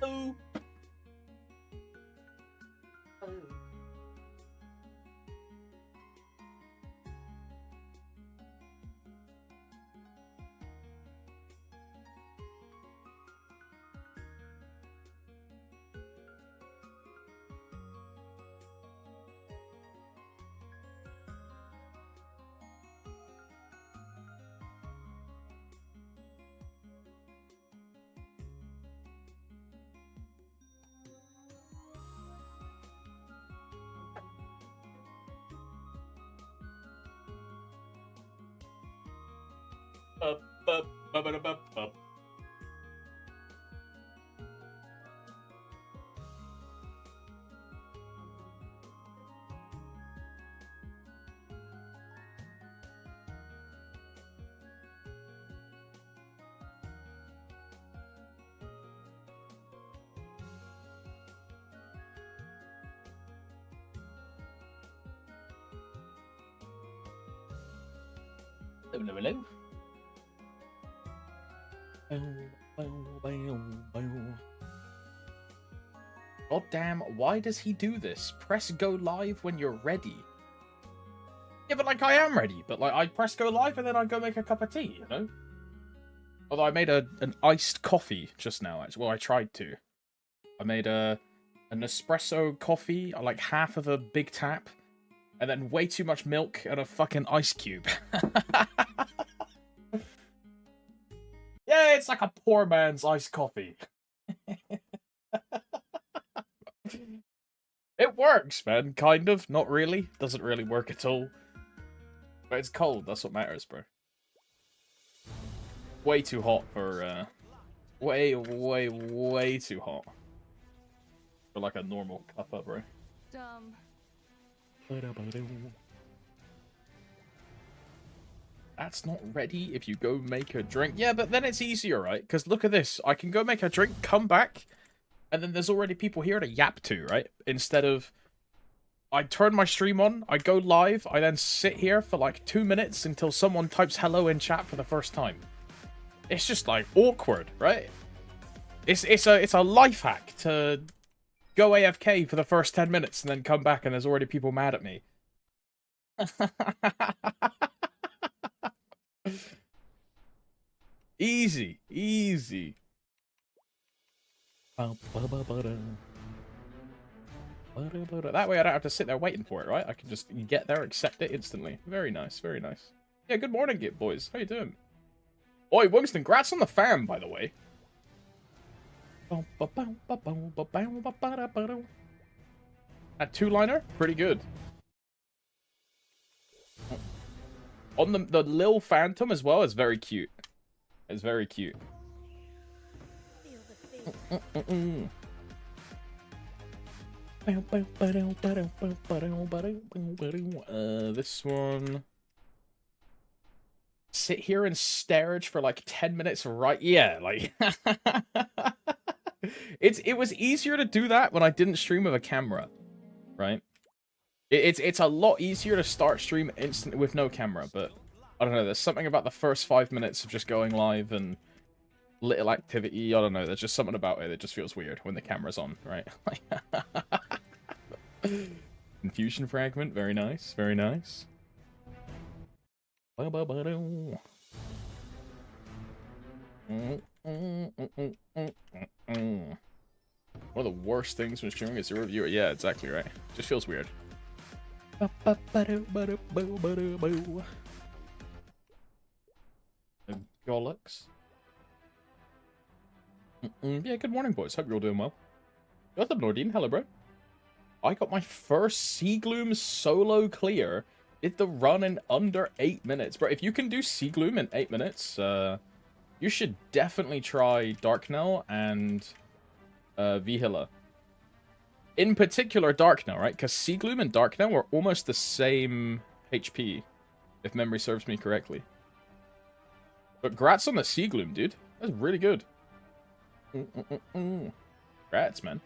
Oh. Up, up, up, up, up, up. Hello, hello. God damn, why does he do this? Press go live when you're ready. Yeah, but like I am ready, but like I press go live and then I go make a cup of tea, you know? Although I made an iced coffee just now, actually. Well, I tried to. I made an espresso coffee, like half of a big tap, and then way too much milk and a fucking ice cube. Yeah, it's like a poor man's iced coffee. It works, man, kind of. Not really. Doesn't really work at all. But it's cold, that's what matters, bro. Way too hot for, way too hot. For like a normal cuppa, bro. Dumb. That's not ready if you go make a drink. Yeah, but then it's easier, right? Because look at this. I can go make a drink, come back, and then there's already people here to yap to, right? Instead of... I turn my stream on, I go live, I then sit here for like 2 minutes until someone types hello in chat for the first time. It's just like awkward, right? It's a life hack to go AFK for the first 10 minutes and then come back and there's already people mad at me. Easy, easy. That way I don't have to sit there waiting for it, right? I can just get there, accept it instantly. Very nice, very nice. Yeah, good morning, Git boys. How you doing? Oi, Wingston, congrats on the fam, by the way. That two-liner, pretty good. On the Lil Phantom as well is very cute. It's very cute. This one. Sit here and stare for like 10 minutes, right? Yeah, like it was easier to do that when I didn't stream with a camera, right? It's a lot easier to start stream instantly with no camera, but I don't know, there's something about the first 5 minutes of just going live and little activity, I don't know, there's just something about it that just feels weird when the camera's on, right? Confusion fragment, very nice, very nice. One of the worst things when streaming is zero viewer. Yeah, exactly right. Just feels weird. Gollux. Yeah, good morning, boys. Hope you're all doing well. What's up, Nordine? Hello, bro. I got my first Sea Gloom solo clear. Did the run in under 8 minutes. Bro, if you can do Sea Gloom in 8 minutes, you should definitely try Darknell and Vihila. In particular, Darknell, right? Because Sea Gloom and Darknell are almost the same HP, if memory serves me correctly. But grats on the Sea Gloom, dude. That's really good. Grats, man.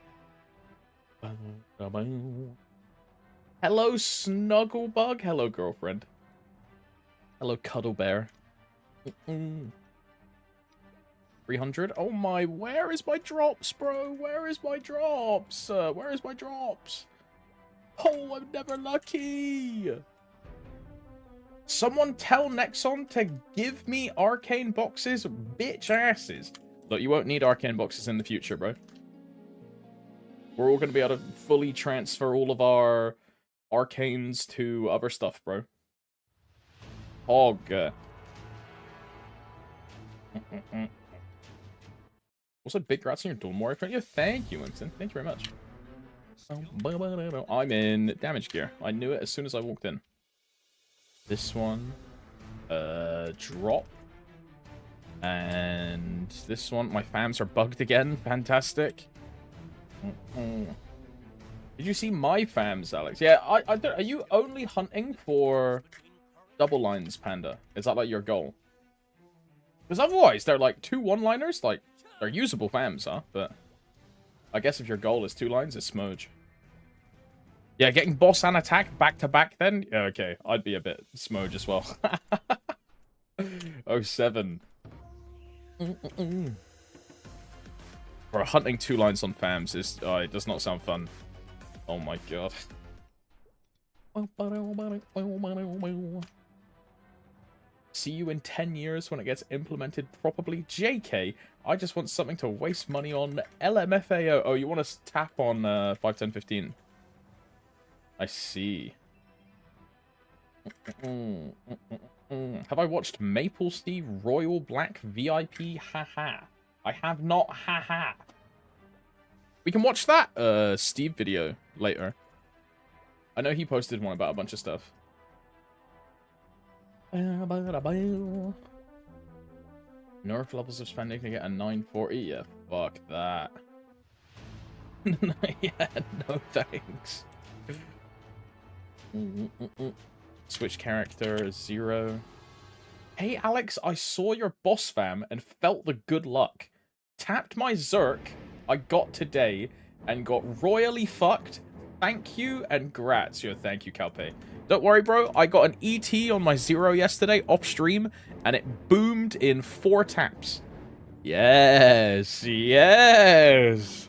Hello, Snugglebug. Hello, girlfriend. Hello, Cuddle Bear. 300. Oh my, where is my drops, bro? Where is my drops? Where is my drops? Oh, I'm never lucky. Someone tell Nexon to give me arcane boxes, bitch asses. Look, you won't need arcane boxes in the future, bro. We're all going to be able to fully transfer all of our arcanes to other stuff, bro. Hog. Also, big grats on your duel more. Yeah, thank you, Winston. Thank you very much. I'm in damage gear. I knew it as soon as I walked in. This one. Drop. And this one. My fams are bugged again. Fantastic. Did you see my fams, Alex? Yeah, I don't, are you only hunting for double lines, Panda? Is that like your goal? Because otherwise, they're like 2 one-liners. Like, they're usable fams, huh? But I guess if your goal is 2 lines, it's smudge. Yeah, getting boss and attack back-to-back then? Yeah, okay. I'd be a bit smudge as well. 07. Bro, hunting 2 lines on fams is... it does not sound fun. Oh my god. See you in 10 years when it gets implemented properly. JK, I just want something to waste money on. LMFAO. Oh, you want to tap on 5, 10, 15. I see. Have I watched Maplesty Royal Black VIP? Haha. I have not. Haha. We can watch that Steve video later. I know he posted one about a bunch of stuff. Nerf levels of spending to get a 940? Yeah, fuck that. Yeah, no thanks. Switch character, 0. Hey Alex, I saw your boss fam and felt the good luck. Tapped my Zerk I got today and got royally fucked. Thank you and grats. Yo, thank you, Calpe. Don't worry, bro. I got an ET on my 0 yesterday off stream and it boomed in 4 taps. Yes, yes.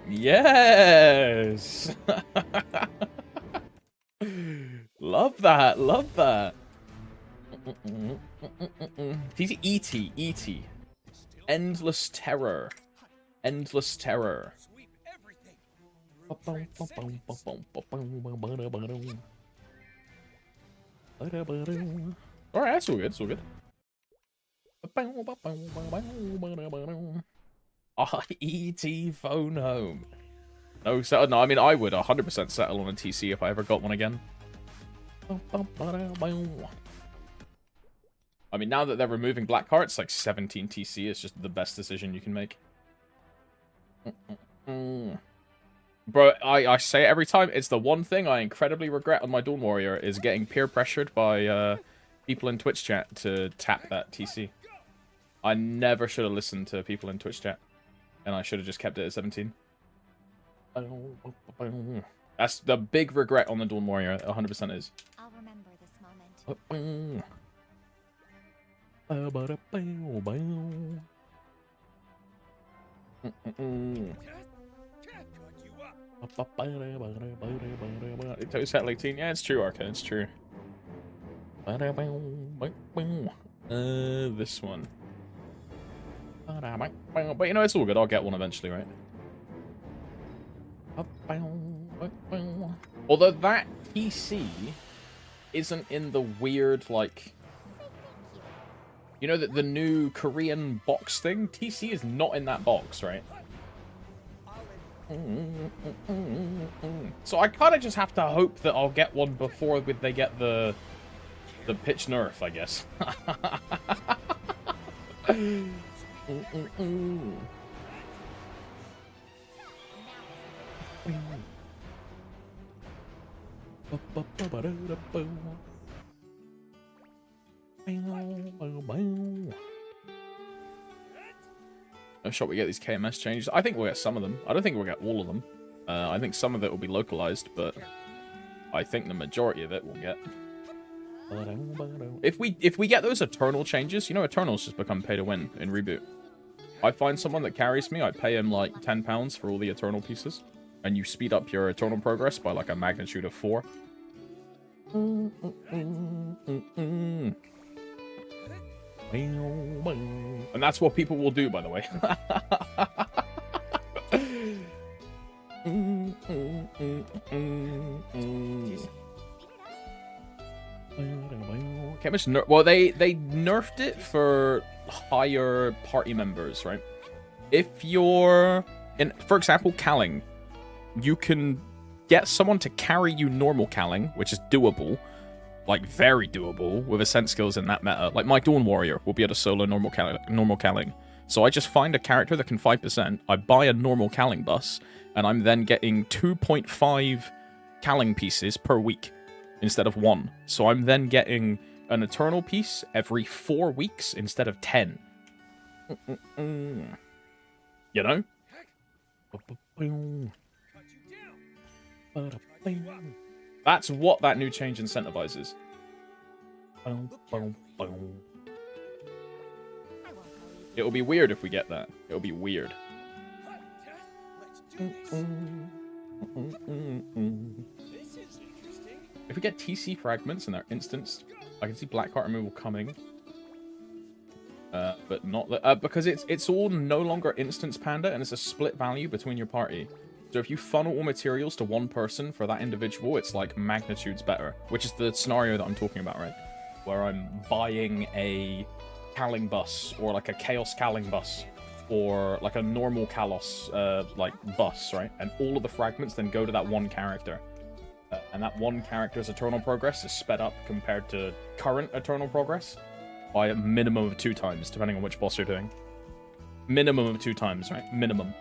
Yes. Love that. Love that. E.T. E.T. Endless terror. Endless terror. Alright, that's all good. It's all good. E.T. phone home. No, so, no, I mean, I would 100% settle on a TC if I ever got one again. I mean, now that they're removing black hearts, like 17 TC is just the best decision you can make. Bro, I say it every time, it's the one thing I incredibly regret on my Dawn Warrior is getting peer pressured by people in Twitch chat to tap that TC. I never should have listened to people in Twitch chat. And I should have just kept it at 17. That's the big regret on the Dawn Warrior, 100% is. I'll remember this moment. It set like 18. Yeah, it's true, Arca. It's true. This one. But you know, it's all good. I'll get one eventually, right? Although that PC isn't in the weird, like... You know, that the new Korean box thing? TC is not in that box, right? So I kind of just have to hope that I'll get one before they get the pitch nerf, I guess. No shot we get these KMS changes. I think we'll get some of them. I don't think we'll get all of them. I think some of it will be localized, but I think the majority of it we'll get. If we get those Eternal changes, you know, Eternals just become pay to win in Reboot. I find someone that carries me, I pay him like £10 for all the Eternal pieces. And you speed up your Eternal progress by like a magnitude of 4. And that's what people will do, by the way. Chemist well, they nerfed it for higher party members, right? If you're in, for example, Calling, you can get someone to carry you normal Calling, which is doable, like very doable with Ascent skills in that meta. Like my Dawn Warrior will be able to solo normal Calling. So I just find a character that can 5%, I buy a normal Calling bus, and I'm then getting 2.5 Calling pieces per week instead of 1. So I'm then getting an Eternal piece every 4 weeks instead of 10. You know? That's what that new change incentivizes. It'll be weird if we get that. It'll be weird. If we get TC fragments and they're instanced, I can see black card removal coming. But not because it's all no longer instance panda and it's a split value between your party. So if you funnel all materials to one person for that individual, it's like magnitudes better, which is the scenario that I'm talking about, right? Where I'm buying a Calling bus or like a Chaos Calling bus or like a normal Kalos like bus, right? And all of the fragments then go to that one character. And that one character's Eternal Progress is sped up compared to current Eternal Progress by a minimum of 2 times, depending on which boss you're doing. Minimum of 2 times, right? Minimum.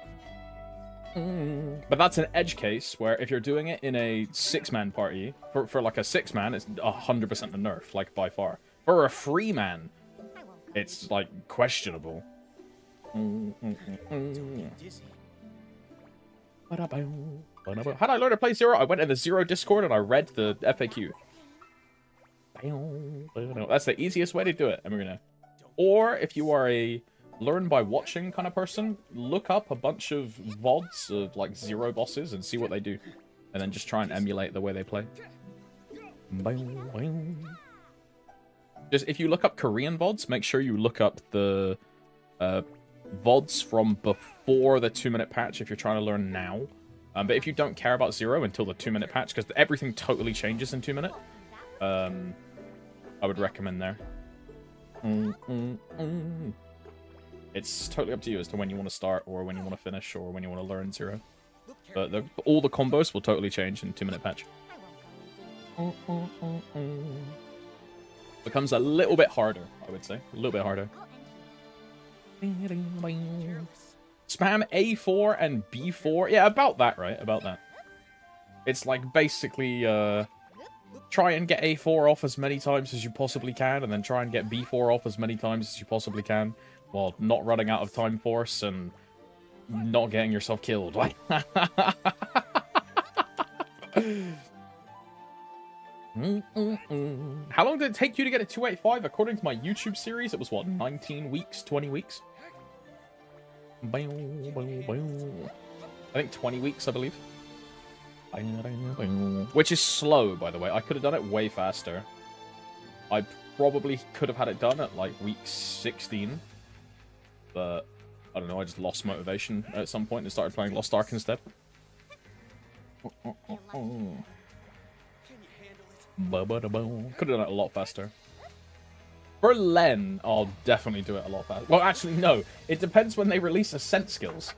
But that's an edge case where if you're doing it in a 6-man party, for like a 6-man, it's 100% a nerf, like by far. For a free man, it's like questionable. How'd I learn to play Zero? I went in the Zero Discord and I read the FAQ. That's the easiest way to do it. I'm gonna. Or if you are a learn by watching kind of person, look up a bunch of VODs of like Zero bosses and see what they do. And then just try and emulate the way they play. Just if you look up Korean VODs, make sure you look up the VODs from before the 2-minute patch if you're trying to learn now. But if you don't care about Zero until the 2-minute patch, because everything totally changes in 2 minutes, I would recommend there. It's totally up to you as to when you want to start, or when you want to finish, or when you want to learn Zero. But all the combos will totally change in 2-minute patch. Becomes a little bit harder, I would say. A little bit harder. Spam A4 and B4. Yeah, about that, right? About that. It's like basically try and get A4 off as many times as you possibly can, and then try and get B4 off as many times as you possibly can, while not running out of time force and not getting yourself killed. How long did it take you to get a 285? According to my YouTube series, it was what, 19 weeks, 20 weeks? I think 20 weeks, I believe. Which is slow, by the way. I could have done it way faster. I probably could have had it done at like week 16. But, I don't know, I just lost motivation at some point and started playing Lost Ark instead. Could have done it a lot faster. For Len, I'll definitely do it a lot faster. Well, actually, no. It depends when they release Ascent skills.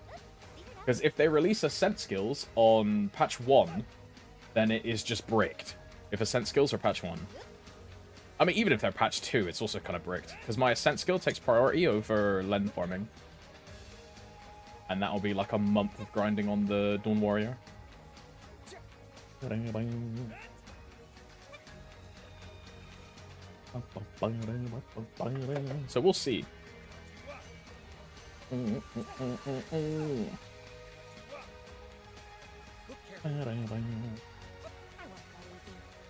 Because if they release Ascent skills on patch 1, then it is just bricked. If Ascent skills are patch 1. I mean, even if they're patch 2, it's also kind of bricked. Because my Ascent skill takes priority over Len farming. And that'll be like a month of grinding on the Dawn Warrior. So we'll see.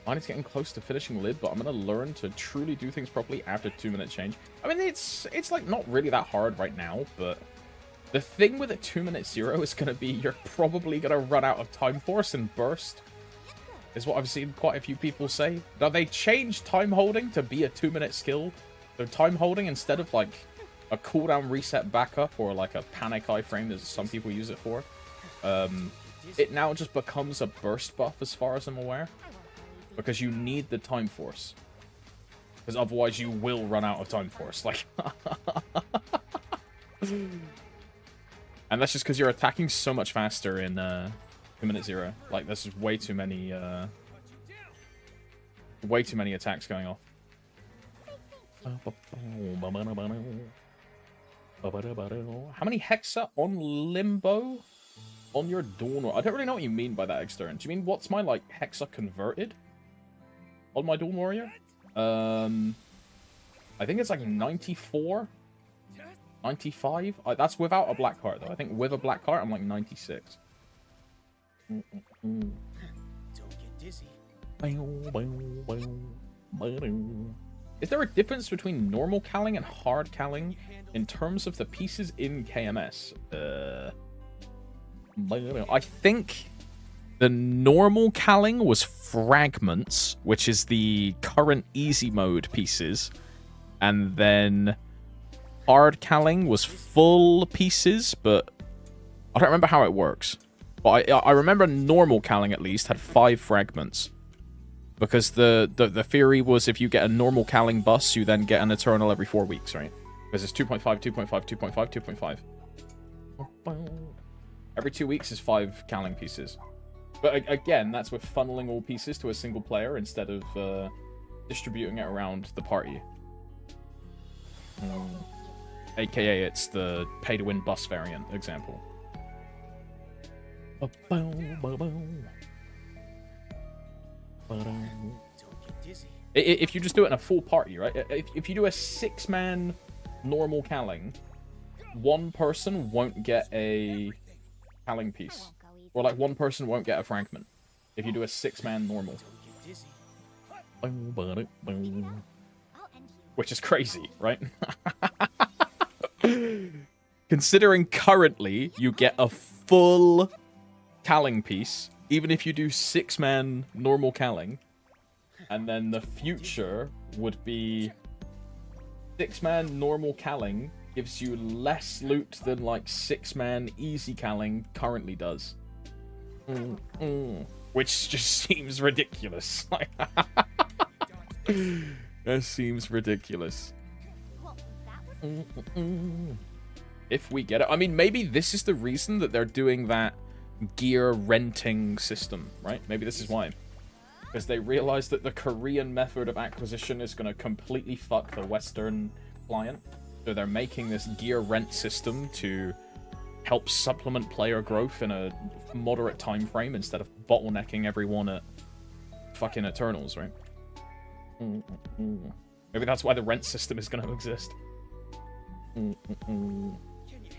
Mine is getting close to finishing lib, but I'm gonna learn to truly do things properly after 2-minute change. I mean, it's like not really that hard right now, but the thing with a 2-minute 0 is gonna be you're probably gonna run out of time force and burst, is what I've seen quite a few people say. Now they changed time holding to be a 2-minute skill. So time holding instead of like a cooldown reset backup or like a panic iframe, as some people use it for. It now just becomes a burst buff as far as I'm aware. Because you need the time force. Because otherwise you will run out of time force. Like, and that's just because you're attacking so much faster in 2-minute 0. Like, there's just way too many attacks going off. How many hexa on limbo on your Dawn? I don't really know what you mean by that, Extern. Do you mean what's my like hexa converted on my Dawn Warrior? I think it's like 94, 95. That's without a black heart though. I think with a black heart I'm like 96. Don't get dizzy. Is there a difference between normal calling and hard calling in terms of the pieces in KMS? I think the normal calling was fragments, which is the current easy mode pieces, and then hard calling was full pieces, but I don't remember how it works. But I remember normal calling at least had 5 fragments. Because the theory was if you get a normal calling bus, you then get an eternal every 4 weeks, right? Because it's 2.5, 2.5, 2.5, 2.5. Every 2 weeks is 5 calling pieces. But again, that's with funneling all pieces to a single player instead of distributing it around the party. AKA, it's the pay-to-win bus variant example. If you just do it in a full party, right? If you do a 6-man normal calling, one person won't get a calling piece. Or like one person won't get a fragment. If you do a 6-man normal. Which is crazy, right? Considering currently you get a full calling piece, even if you do 6-man normal calling, and then the future would be 6-man normal calling gives you less loot than like 6-man easy calling currently does. Which just seems ridiculous. That seems ridiculous. If we get it. I mean, maybe this is the reason that they're doing that gear renting system, right? Maybe this is why. Because they realize that the Korean method of acquisition is going to completely fuck the Western client. So they're making this gear rent system to help supplement player growth in a moderate time frame instead of bottlenecking everyone at fucking Eternals, right? Maybe that's why the rent system is going to exist. Can you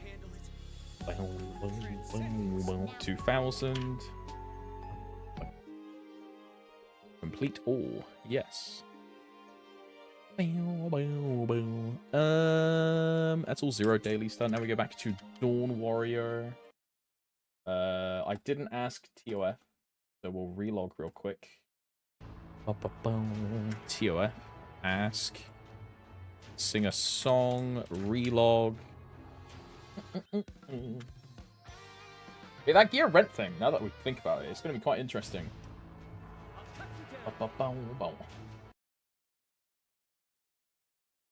handle it? 2000. Complete all. Yes. That's all 0 daily stuff. Now we go back to Dawn Warrior. I didn't ask TOF, so we'll relog real quick. TOF. Ask. Sing a song. Relog. Yeah, that gear rent thing, now that we think about it, it's going to be quite interesting.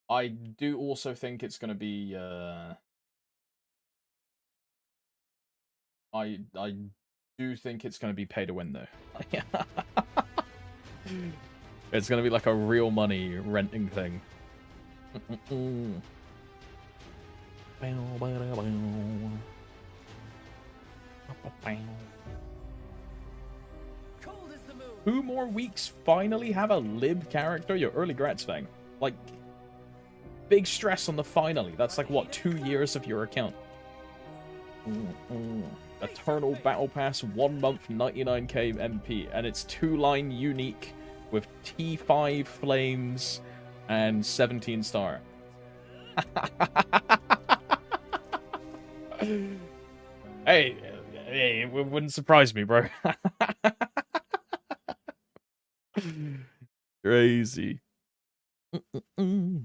I do also think it's going to be, I do think it's going to be pay to win, though. It's going to be like a real money renting thing. Who more weeks finally have a lib character? Your early grats thing. Like, big stress on the finally. That's like, what, 2 years of your account? Eternal Battle Pass, 1 month, 99k MP, and it's 2-line unique with T5 flames and 17 star. Hey, it wouldn't surprise me, bro. Crazy. Yo,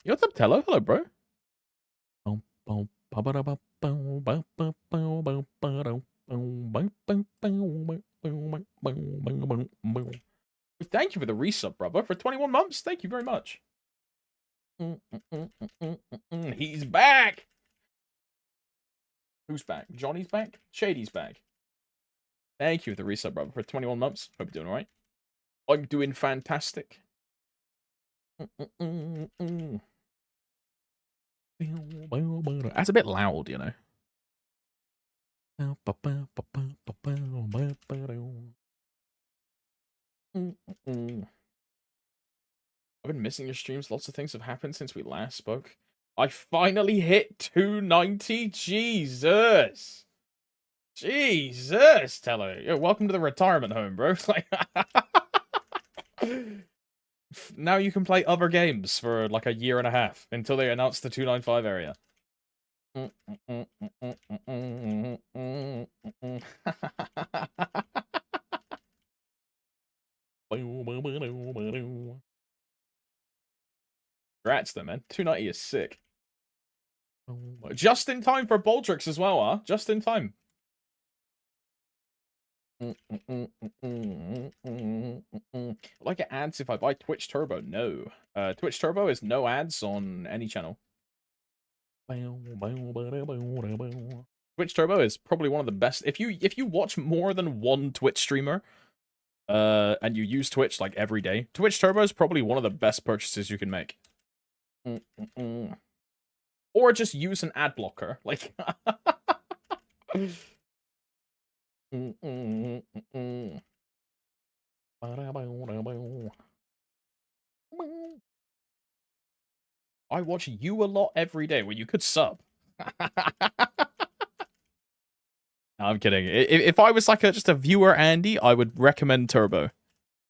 what's up, Tello? Hello, bro. Thank you for the resub, brother, for 21 months. Thank you very much. He's back. Who's back? Johnny's back? Shady's back. Thank you for the resub, brother, for 21 months. Hope you're doing all right. I'm doing fantastic. That's a bit loud, you know. I've been missing your streams. Lots of things have happened since we last spoke. I finally hit 290. Jesus. Jesus, Tello. Yo, welcome to the retirement home, bro. Like, now you can play other games for like a year and a half until they announce the 295 area. Congrats, though, man. 290 is sick. Just in time for Baldrix as well, huh? Just in time. Like it ads if I buy Twitch Turbo. No. Twitch Turbo is no ads on any channel. Twitch Turbo is probably one of the best. If you watch more than one Twitch streamer, and you use Twitch like every day, Twitch Turbo is probably one of the best purchases you can make. Or just use an ad blocker, like. I watch you a lot every day. Well, you could sub. No, I'm kidding. If I was like just a viewer, Andy, I would recommend Turbo.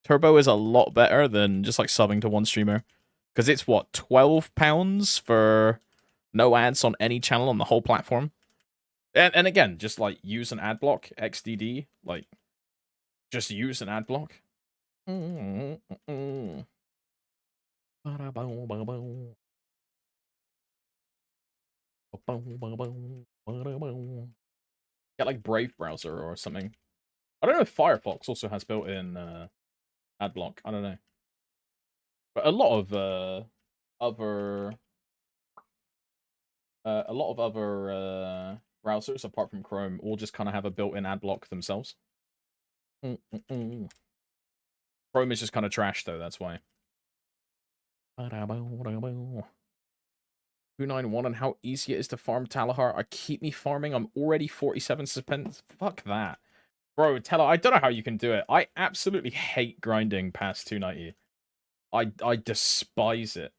Turbo is a lot better than just like subbing to one streamer. Because it's what, £12 for no ads on any channel on the whole platform? And again, just like use an ad block, XDD, like just use an ad block. Get like Brave browser or something. I don't know if Firefox also has built-in ad block. I don't know. But a lot of other browsers apart from Chrome all just kind of have a built-in ad block themselves. Chrome is just kind of trash though, that's why. 291 and how easy it is to farm Talahar. I keep me farming. I'm already 47 suspense. Fuck that. Bro, Teller, I don't know how you can do it. I absolutely hate grinding past 290. I despise it.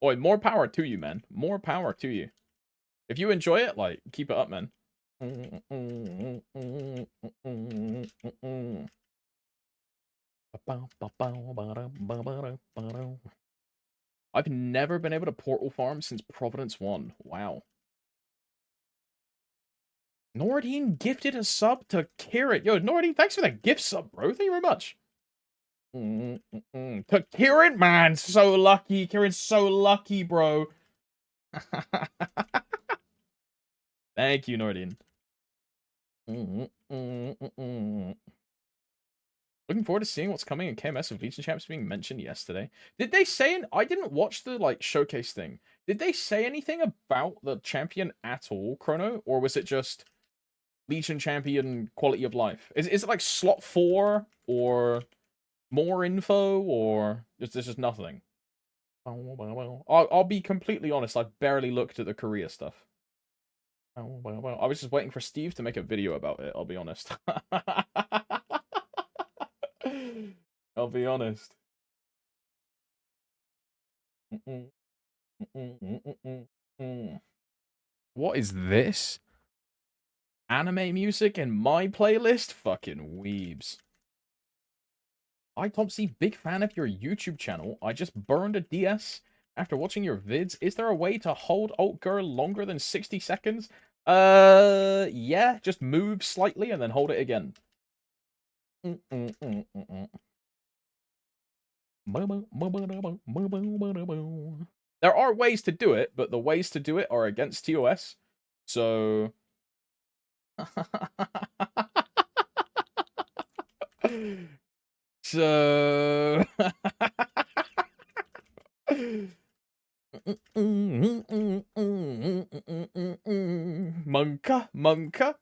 Boy, more power to you, man. More power to you. If you enjoy it, like, keep it up, man. I've never been able to portal farm since Providence 1. Wow. Nordine gifted a sub to Kirit. Yo, Nordine, thanks for that gift sub, bro. Thank you very much. To Kirit, man. So lucky. Kirit's so lucky, bro. Thank you, Nordine. Looking forward to seeing what's coming in KMS with Legion Champs being mentioned yesterday. Did they say... I didn't watch the, like, showcase thing. Did they say anything about the champion at all, Chrono? Or was it just Legion Champion quality of life? Is it, like, slot 4? Or more info? Or is this just nothing? I'll be completely honest. I've barely looked at the Korea stuff. I was just waiting for Steve to make a video about it, I'll be honest. I'll be honest. What is this? Anime music in my playlist? Fucking weebs. Hi Topsy, big fan of your YouTube channel. I just burned a DS after watching your vids. Is there a way to hold Alt Girl longer than 60 seconds? Yeah, just move slightly and then hold it again. There are ways to do it, but the ways to do it are against TOS. So... so... Monka, monka.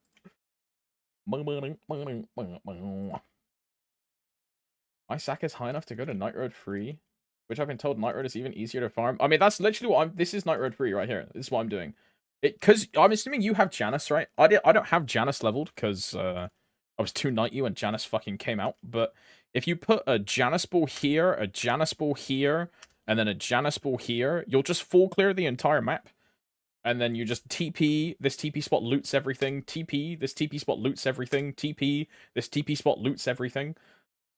My sack is high enough to go to Night Road free, which I've been told Night Road is even easier to farm. I mean, that's literally what I'm. This is Night Road free right here. This is what I'm doing. Because I'm assuming you have Janus, right? I don't have Janus leveled because I was too knighty when Janus fucking came out. But if you put a Janus ball here, a Janus ball here, and then a Janus ball here, you'll just full clear the entire map. And then you just TP, this TP spot loots everything, TP, this TP spot loots everything, TP, this TP spot loots everything.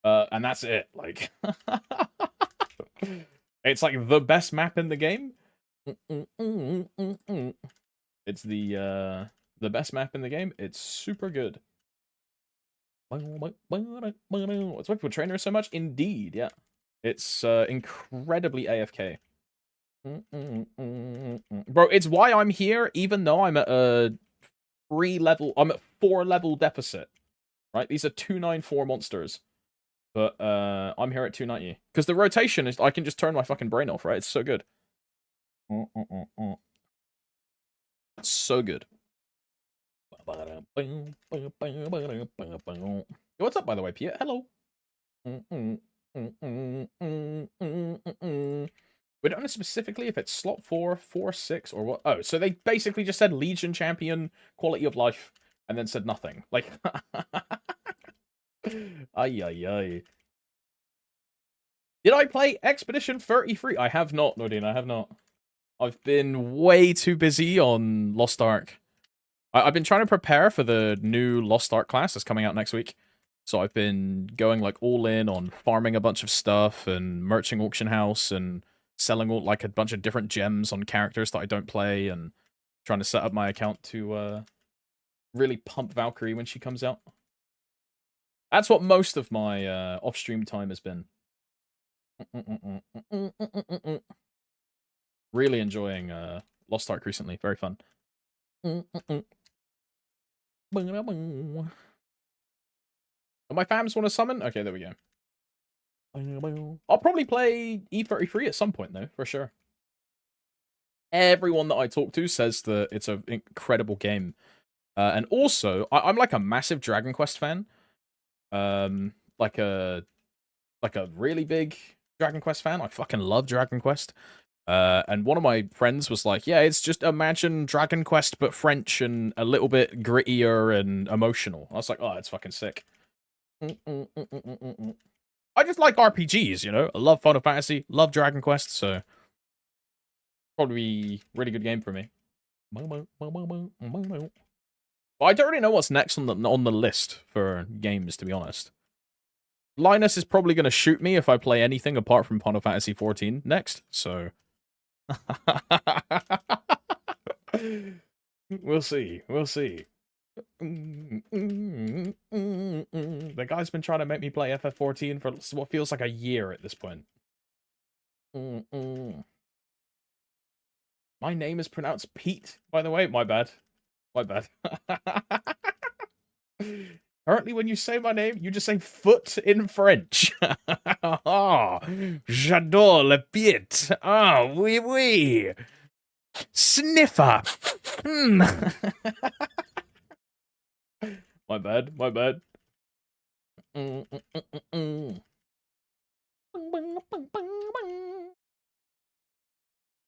And that's it. Like, it's like the best map in the game. It's the best map in the game. It's super good. What's with trainer so much? Indeed, yeah. It's incredibly AFK. Bro, it's why I'm here, even though I'm at a 4-level deficit. Right? These are 294 monsters. But I'm here at 290. Because the rotation is, I can just turn my fucking brain off, right? It's so good. It's so good. What's up, by the way, Pierre? Hello. We don't know specifically if it's slot 4, 4, 6, or what. Oh, so they basically just said Legion Champion, quality of life, and then said nothing. Like, ay. Did I play Expedition 33? I have not, Nordine, I have not. I've been way too busy on Lost Ark. I've been trying to prepare for the new Lost Ark class that's coming out next week. So I've been going like all in on farming a bunch of stuff and merching auction house and selling all like a bunch of different gems on characters that I don't play and trying to set up my account to really pump Valkyrie when she comes out. That's what most of my off-stream time has been. Really enjoying Lost Ark recently. Very fun. My fams want to summon? Okay, there we go. I'll probably play E33 at some point, though, for sure. Everyone that I talk to says that it's an incredible game. And also, I'm like a massive Dragon Quest fan. Like a really big Dragon Quest fan. I fucking love Dragon Quest. And one of my friends was like, yeah, it's just imagine Dragon Quest but French and a little bit grittier and emotional. I was like, oh, it's fucking sick. I just like RPGs, you know? I love Final Fantasy, love Dragon Quest, so probably really good game for me. But I don't really know what's next on the list for games, to be honest. Linus is probably going to shoot me if I play anything apart from Final Fantasy 14 next, so... We'll see. The guy's been trying to make me play FF14 for what feels like a year at this point. My name is pronounced Pete, by the way. My bad. Apparently, when you say my name, you just say foot in French. Ah, j'adore le pied. Ah, oui, oui. Sniffer. My bad. I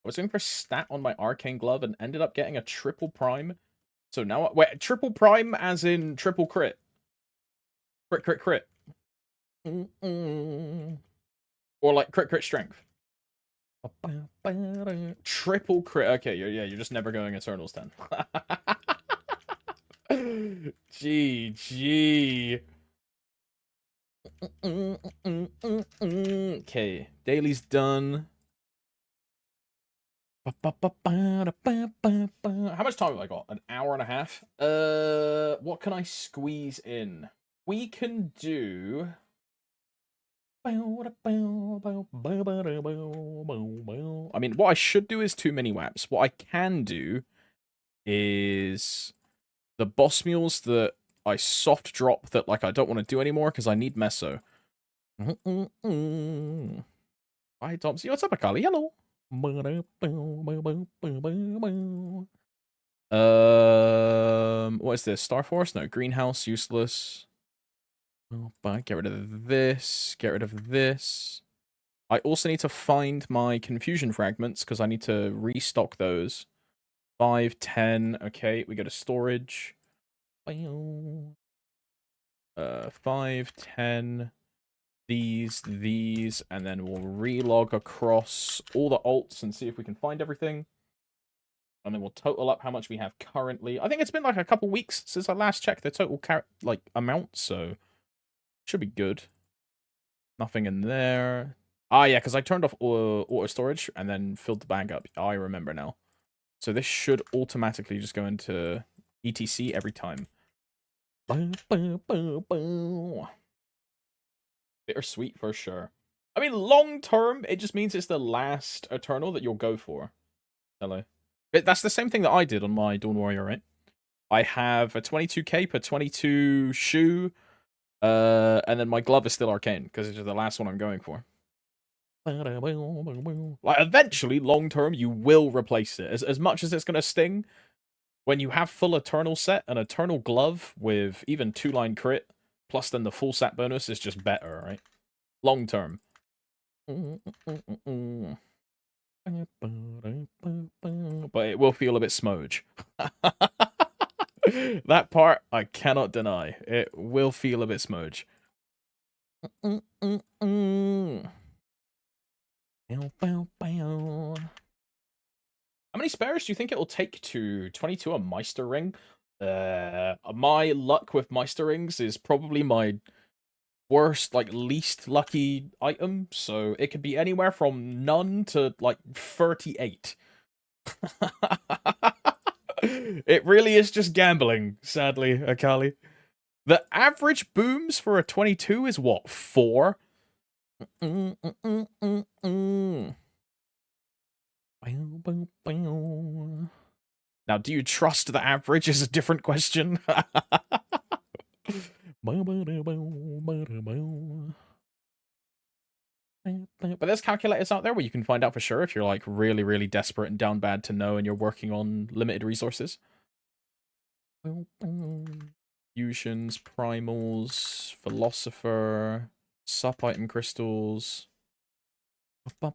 was going for stat on my arcane glove and ended up getting a triple prime So now, wait, triple prime as in triple crit. Crit, crit, crit. Or like crit, crit strength. Triple crit. Okay, you're just never going Eternals then. GG. Okay, daily's done. How much time have I got? An hour and a half? What can I squeeze in? We can do... I mean, what I should do is 2 mini waps. What I can do is the boss mules that I soft drop that like I don't want to do anymore because I need meso. Hi, Tomsy. What's up, Akali? Hello. What is this? Star Force? No. Greenhouse, useless. Get rid of this. Get rid of this. I also need to find my confusion fragments because I need to restock those. 5, 10. Okay, we go to storage. 5, 10. These, and then we'll relog across all the alts and see if we can find everything. And then we'll total up how much we have currently. I think it's been like a couple weeks since I last checked the total amount, so should be good. Nothing in there. Ah, yeah, because I turned off auto storage and then filled the bag up. I remember now. So this should automatically just go into ETC every time. Bittersweet for sure. I mean, long term, it just means it's the last Eternal that you'll go for. Hello. But that's the same thing that I did on my Dawn Warrior, right? I have a 22 cape, a 22 shoe, and then my glove is still arcane, because it's just the last one I'm going for. Like, eventually, long term, you will replace it. As much as it's going to sting, when you have full Eternal set, an Eternal glove with even 2-line crit, plus then the full set bonus is just better, right? Long term. But it will feel a bit smoge. That part, I cannot deny. It will feel a bit smoge. How many spares do you think it will take to 22 a Meister ring? My luck with Meister rings is probably my worst, like, least lucky item, so it could be anywhere from none to, like, 38. It really is just gambling, sadly, Akali. The average booms for a 22 is what, 4? Now, do you trust the average is a different question. But there's calculators out there where you can find out for sure if you're like really, really desperate and down bad to know and you're working on limited resources. Fusions, primals, philosopher, sup item crystals. But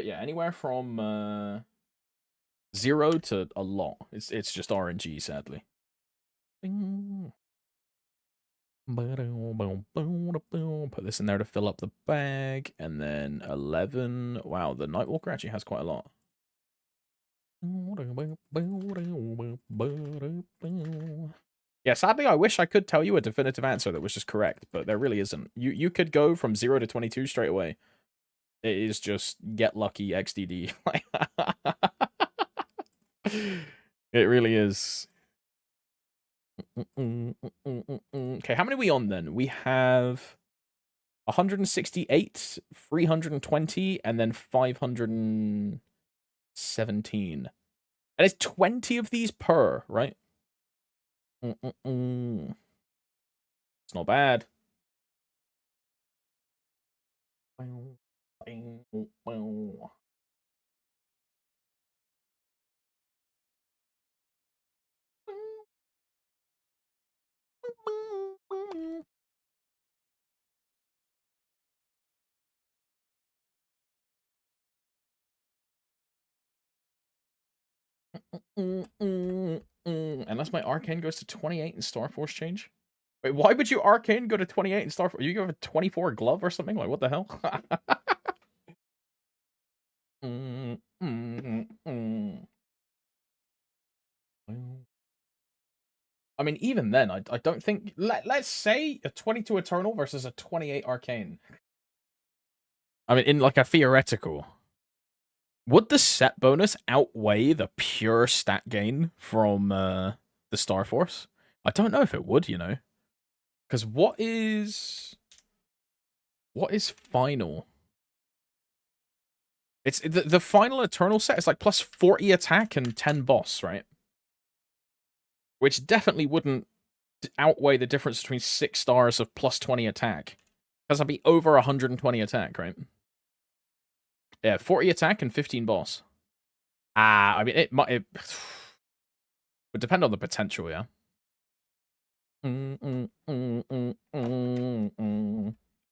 yeah, anywhere from 0 to a lot. It's just RNG, sadly. Put this in there to fill up the bag, and then 11. Wow, the Nightwalker actually has quite a lot. Yeah, sadly, I wish I could tell you a definitive answer that was just correct, but there really isn't. You could go from 0 to 22 straight away. It is just get lucky XDD. It really is. Okay, how many are we on then? We have 168, 320, and then 517. And it's 20 of these per, right? It's not bad. Unless my arcane goes to 28 and Star Force change. Wait, why would you arcane go to 28 and Star Force? You have a 24 glove or something? Like, what the hell? I mean, even then, I don't think... Let's say a 22 Eternal versus a 28 Arcane. I mean, in like a theoretical... Would the set bonus outweigh the pure stat gain from the Star Force? I don't know if it would, you know. Because what is final? It's the final Eternal set is like plus 40 attack and 10 boss, right? Which definitely wouldn't outweigh the difference between 6 stars of plus 20 attack. Because I'd be over 120 attack, right? Yeah, 40 attack and 15 boss. I mean, it would depend on the potential, yeah.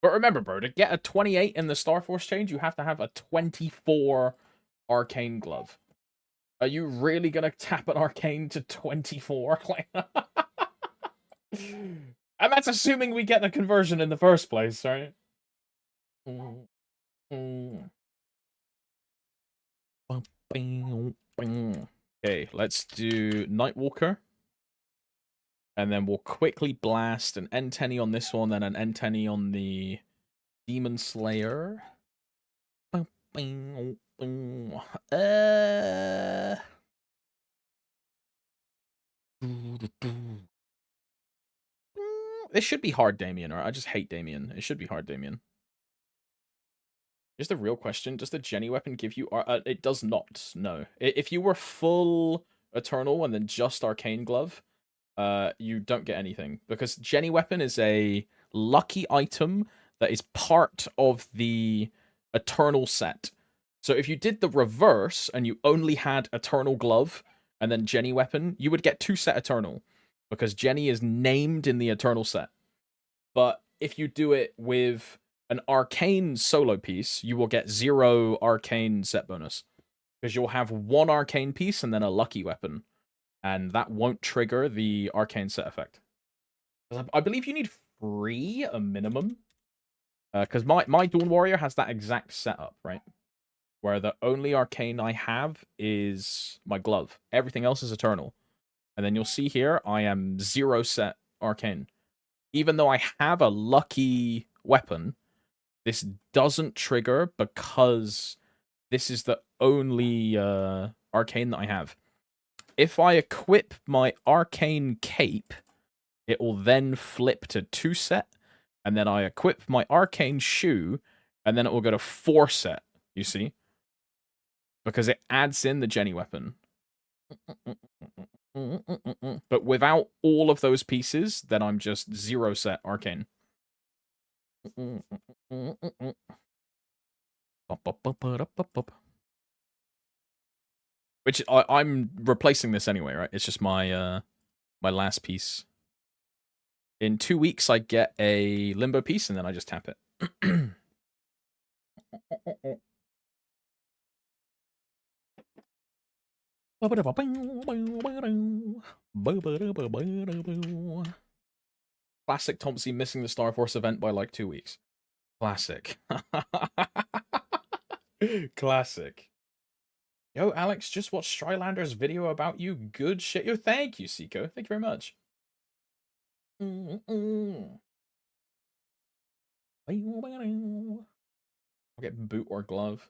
But remember, bro, to get a 28 in the Star Force change, you have to have a 24 Arcane Glove. Are you really gonna tap an Arcane to 24? Like, and that's assuming we get the conversion in the first place, right? Okay, let's do Nightwalker. And then we'll quickly blast an N10 on this one, then an N10 on the Demon Slayer. This should be hard, Damien, or I just hate Damien. It should be hard, Damien. Here's the real question. Does the Jenny weapon give you... it does not, no. If you were full Eternal and then just Arcane Glove, you don't get anything. Because Jenny weapon is a lucky item that is part of the Eternal set. So if you did the reverse and you only had Eternal Glove and then Jenny weapon, you would get 2 set Eternal. Because Jenny is named in the Eternal set. But if you do it with an Arcane solo piece, you will get 0 Arcane set bonus. Because you'll have 1 Arcane piece and then a lucky weapon. And that won't trigger the Arcane set effect. I believe you need 3 a minimum. Because my Dawn Warrior has that exact setup, right? Where the only Arcane I have is my glove. Everything else is Eternal. And then you'll see here, I am 0 set Arcane. Even though I have a lucky weapon, this doesn't trigger because this is the only Arcane that I have. If I equip my Arcane Cape, it will then flip to 2 set. And then I equip my Arcane Shoe, and then it will go to 4 set, you see? Because it adds in the Jenny weapon. But without all of those pieces, then I'm just 0 set Arcane. Which I'm replacing this anyway, right? It's just my my last piece. In 2 weeks, I get a Limbo piece, and then I just tap it. Classic Thompson missing the Star Force event by like 2 weeks. Classic. Classic. Yo, Alex, just watched Strylander's video about you. Good shit. Yo, thank you, Seiko. Thank you very much. I'll get boot or glove.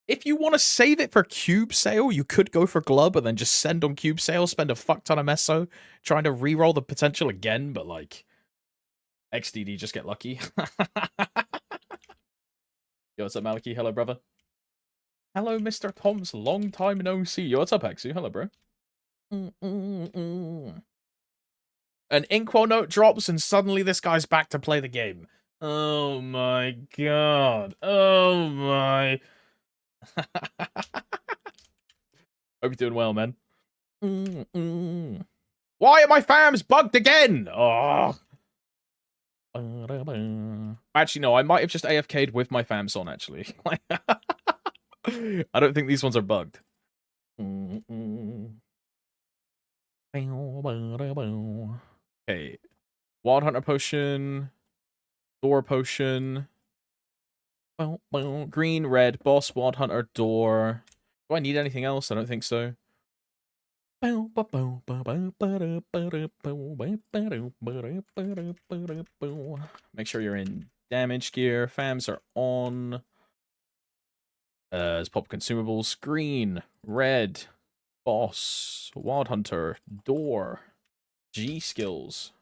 If you want to save it for cube sale, you could go for glove and then just send on cube sale, spend a fuck ton of meso trying to reroll the potential again, but like XDD, just get lucky. Yo, what's up, Maliki? Hello, brother. Hello, Mr. Toms. Long time no see. Yo, what's up, Exu? Hello, bro. An Inkwell note drops and suddenly this guy's back to play the game. Oh my god. Oh my... Hope you're doing well, man. Why are my fams bugged again? Oh. Actually, no, I might have just AFK'd with my fams on, actually. I don't think these ones are bugged. Okay. Wild Hunter Potion. Door Potion. Green, red, boss, Wild Hunter, door. Do I need anything else? I don't think so. Make sure you're in damage gear. Fams are on. Let's pop consumables. Green, red, boss, Wild Hunter, door, G skills.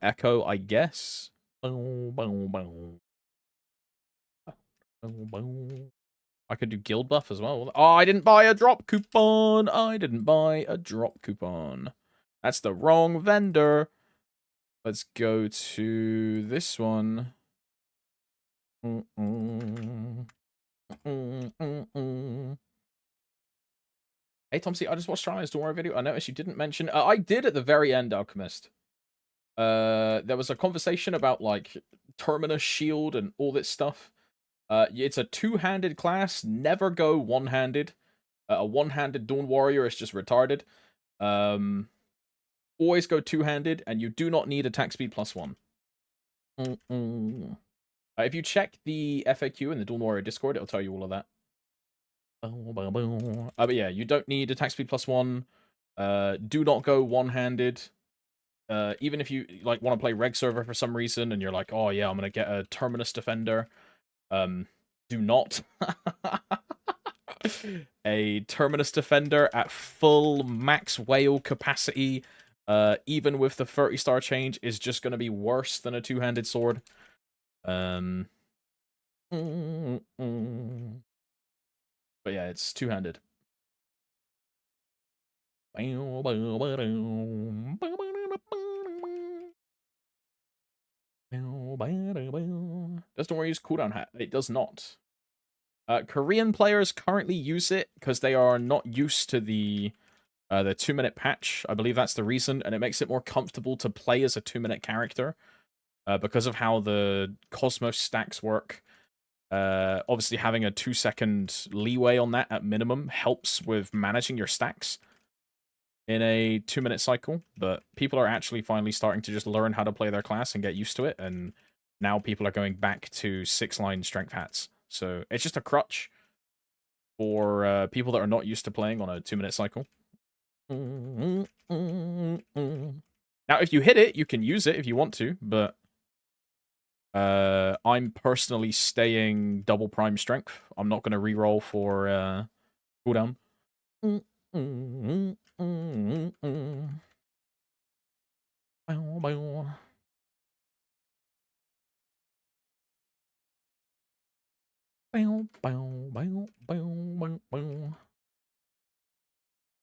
Echo, I guess. I could do guild buff as well. Oh, I didn't buy a drop coupon. I didn't buy a drop coupon. That's the wrong vendor. Let's go to this one. Hey, Tomsy, I just watched Charlie's Door video. I noticed you didn't mention... I did at the very end, Alchemist. There was a conversation about, like, Terminus Shield and all this stuff. It's a two-handed class. Never go one-handed. A one-handed Dawn Warrior is just retarded. Always go two-handed, and you do not need attack speed +1. If you check the FAQ in the Dawn Warrior Discord, it'll tell you all of that. But yeah, you don't need attack speed +1. Do not go one-handed. Even if you like want to play reg server for some reason, and you're like, oh yeah, I'm gonna get a Terminus Defender. Do not. A Terminus Defender at full max whale capacity, even with the 30-star change, is just going to be worse than a two-handed sword. But yeah, it's two-handed. Does Nora use cooldown hat? It does not. Korean players currently use it because they are not used to the 2-minute patch. I believe that's the reason, and it makes it more comfortable to play as a 2-minute character because of how the Cosmos stacks work. Obviously, having a 2-second leeway on that at minimum helps with managing your stacks in a 2-minute cycle, but people are actually finally starting to just learn how to play their class and get used to it, and now people are going back to 6-line strength hats. So it's just a crutch for people that are not used to playing on a 2-minute cycle. Now, if you hit it, you can use it if you want to, but I'm personally staying double prime strength. I'm not going to reroll for cooldown.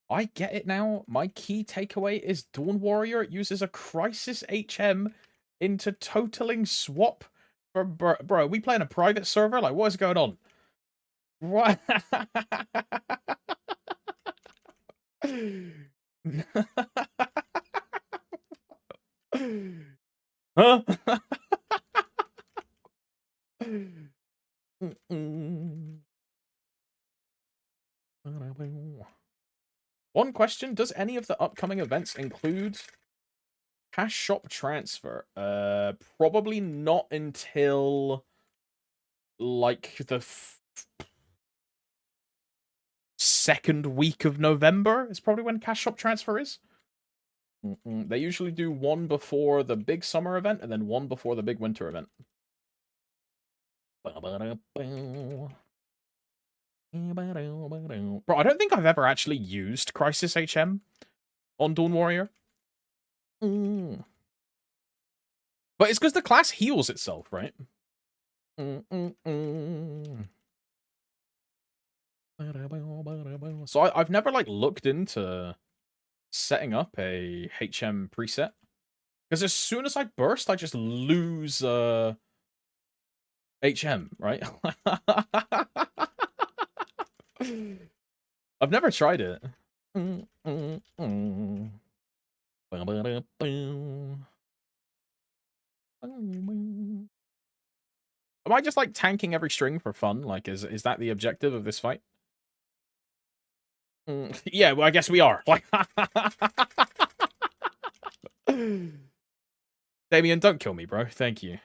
I get it now. My key takeaway is Dawn Warrior uses a Crisis HM into totaling swap. Bro, we playing a private server? Like, what is going on? What? Huh? One question, does any of the upcoming events include cash shop transfer? Probably not until like the second week of November is probably when cash shop transfer is. They usually do one before the big summer event and then one before the big winter event. Bro, I don't think I've ever actually used Crisis HM on Dawn Warrior. But it's because the class heals itself, right? So I've never like looked into setting up a HM preset. Because as soon as I burst, I just lose HM, right? I've never tried it. Am I just, like, tanking every string for fun? Like, is that the objective of this fight? Yeah, well, I guess we are. Like, Damien, don't kill me, bro. Thank you.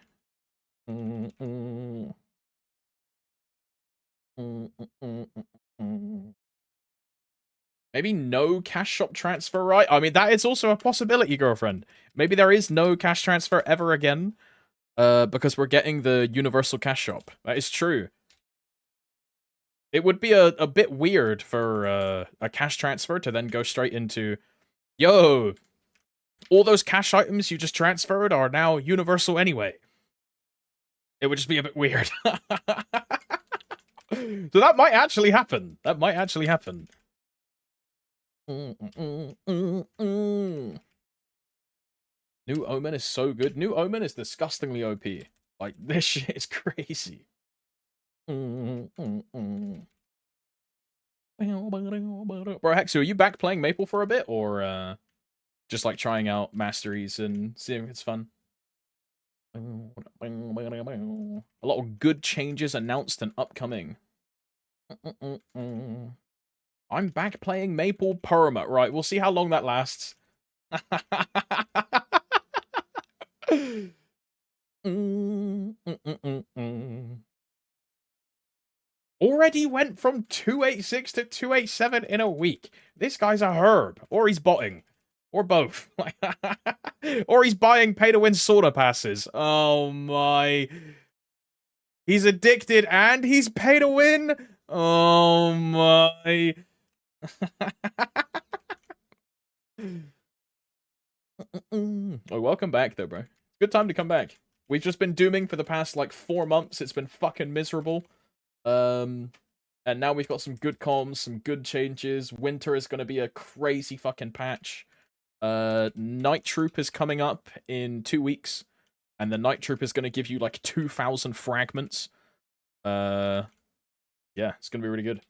Maybe no cash shop transfer, right? I mean, that is also a possibility, girlfriend. Maybe there is no cash transfer ever again, because we're getting the universal cash shop. That is true. It would be a bit weird for a cash transfer to then go straight into, yo, all those cash items you just transferred are now universal anyway. It would just be a bit weird. So that might actually happen. That might actually happen. New Omen is so good. New Omen is disgustingly OP. Like, this shit is crazy. Bro, Hexu, are you back playing Maple for a bit? Or just, like, trying out masteries and seeing if it's fun? A lot of good changes announced and upcoming. I'm back playing Maple Perma. Right, we'll see how long that lasts. Already went from 286 to 287 in a week. This guy's a herb. Or he's botting. Or both. Or he's buying pay-to-win sorta passes. Oh my. He's addicted and he's pay-to-win? Oh my. Oh, welcome back though, bro. Good time to come back. We've just been dooming for the past, like, 4 months. It's been fucking miserable. And now we've got some good comms, some good changes. Winter is going to be a crazy fucking patch. Night Troop is coming up in 2 weeks. And the Night Troop is going to give you, like, 2,000 fragments. Yeah, it's going to be really good.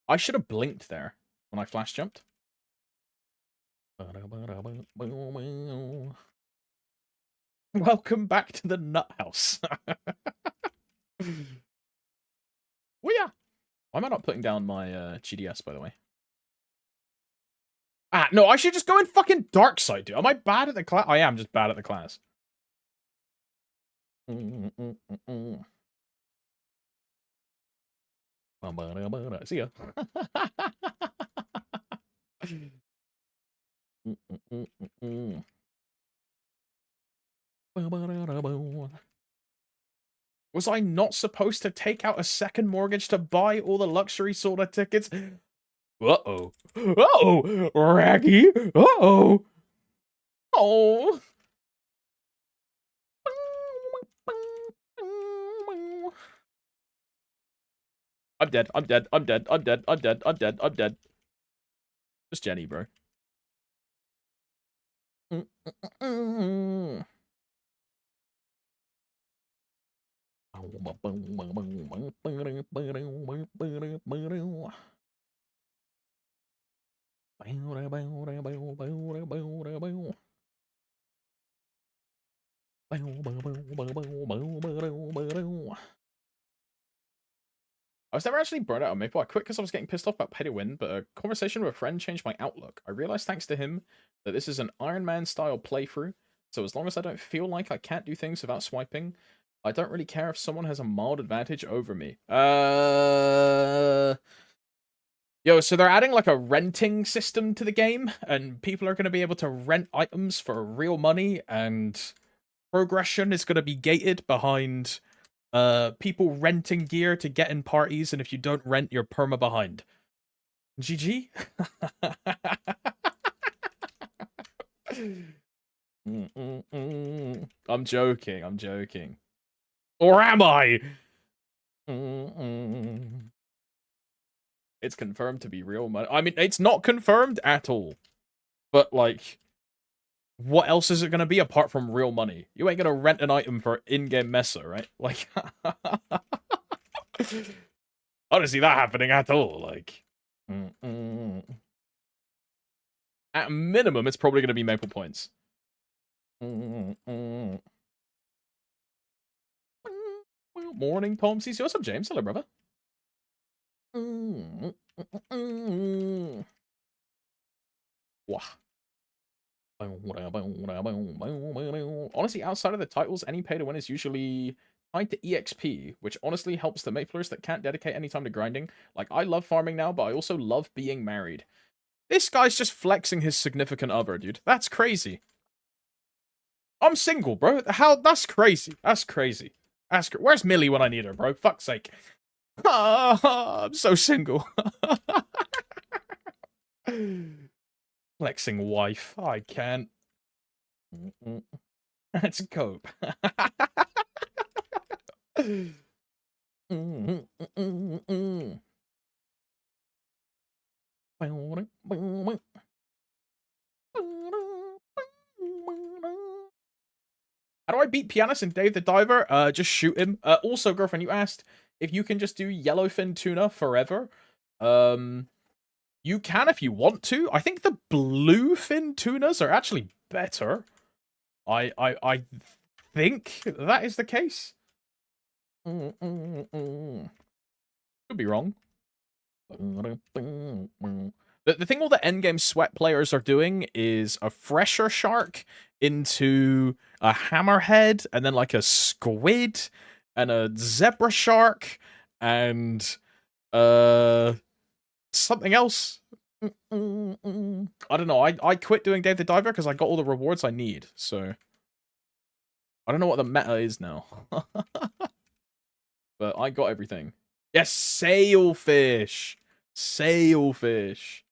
I should have blinked there when I flash jumped. Welcome back to the nut house. Well, yeah. Why am I not putting down my GDS, by the way? Ah, no, I should just go in fucking dark side, dude. Am I bad at the class? I am just bad at the class. See ya. Was I not supposed to take out a second mortgage to buy all the luxury soda tickets? Uh-oh. Uh-oh! Raggy! Uh-oh! Oh! I'm dead. I'm dead. I'm dead. I'm dead. I'm dead. I'm dead. I'm dead. Just Jenny, bro. I was never actually burned out on Maple. I quit because I was getting pissed off about pay to win, but a conversation with a friend changed my outlook. I realized thanks to him that this is an Iron Man style playthrough, so as long as I don't feel like I can't do things without swiping, I don't really care if someone has a mild advantage over me. Yo, so they're adding like a renting system to the game, and people are going to be able to rent items for real money, and progression is going to be gated behind people renting gear to get in parties, and if you don't rent, you're perma behind. GG? I'm joking, I'm joking. Or am I? It's confirmed to be real money. I mean, it's not confirmed at all. But, like, what else is it going to be apart from real money? You ain't going to rent an item for in-game mesa, right? Like, I don't see that happening at all. Like, at minimum, it's probably going to be Maple points. Morning, Pomsies. What's up, James? Hello, brother. Wah. Honestly, outside of the titles, any pay to win is usually tied to EXP, which honestly helps the Maplers that can't dedicate any time to grinding. Like, I love farming now, but I also love being married. This guy's just flexing his significant other, dude. That's crazy. I'm single, bro. How? That's crazy. That's crazy. Where's Millie when I need her, bro? Fuck's sake. I'm so single. Flexing wife. I can't. Let's cope. How do I beat Pianist and Dave the Diver? Just shoot him. Also, girlfriend, you asked if you can just do yellowfin tuna forever. You can if you want to. I think the bluefin tunas are actually better. I think that is the case. Could be wrong. The thing all the endgame sweat players are doing is a fresher shark into a hammerhead, and then like a squid, and a zebra shark, and something else. I don't know. I quit doing Dave the Diver because I got all the rewards I need, so I don't know what the meta is now. But I got everything. Yes, sailfish. Sailfish.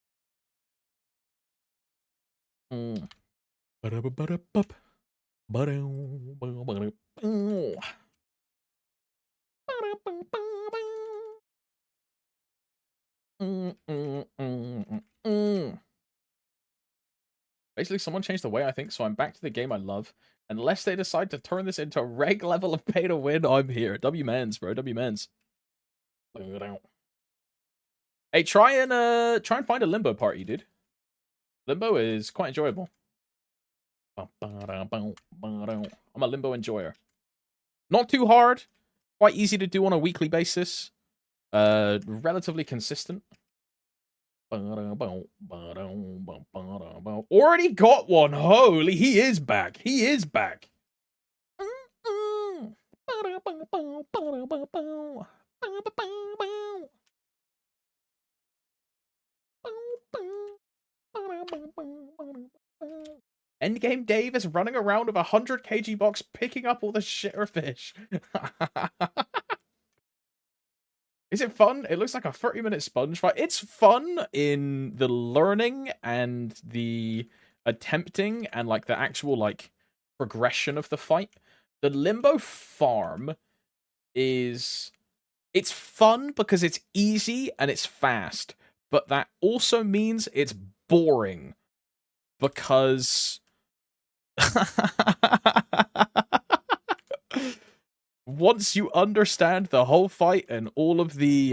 Basically, someone changed the way I think, so I'm back to the game I love. Unless they decide to turn this into a reg level of pay to win, I'm here. W-mens, bro. W-mens. Hey, try and find a limbo party, dude. Limbo is quite enjoyable. I'm a limbo enjoyer. Not too hard. Quite easy to do on a weekly basis. Relatively consistent. Already got one. Holy, he is back. He is back. Endgame Dave is running around with a 100 kg box picking up all the shitter fish. Is it fun? It looks like a 30-minute sponge fight. It's fun in the learning and the attempting and like the actual like progression of the fight. The limbo farm it's fun because it's easy and it's fast, but that also means it's boring because once you understand the whole fight and all of the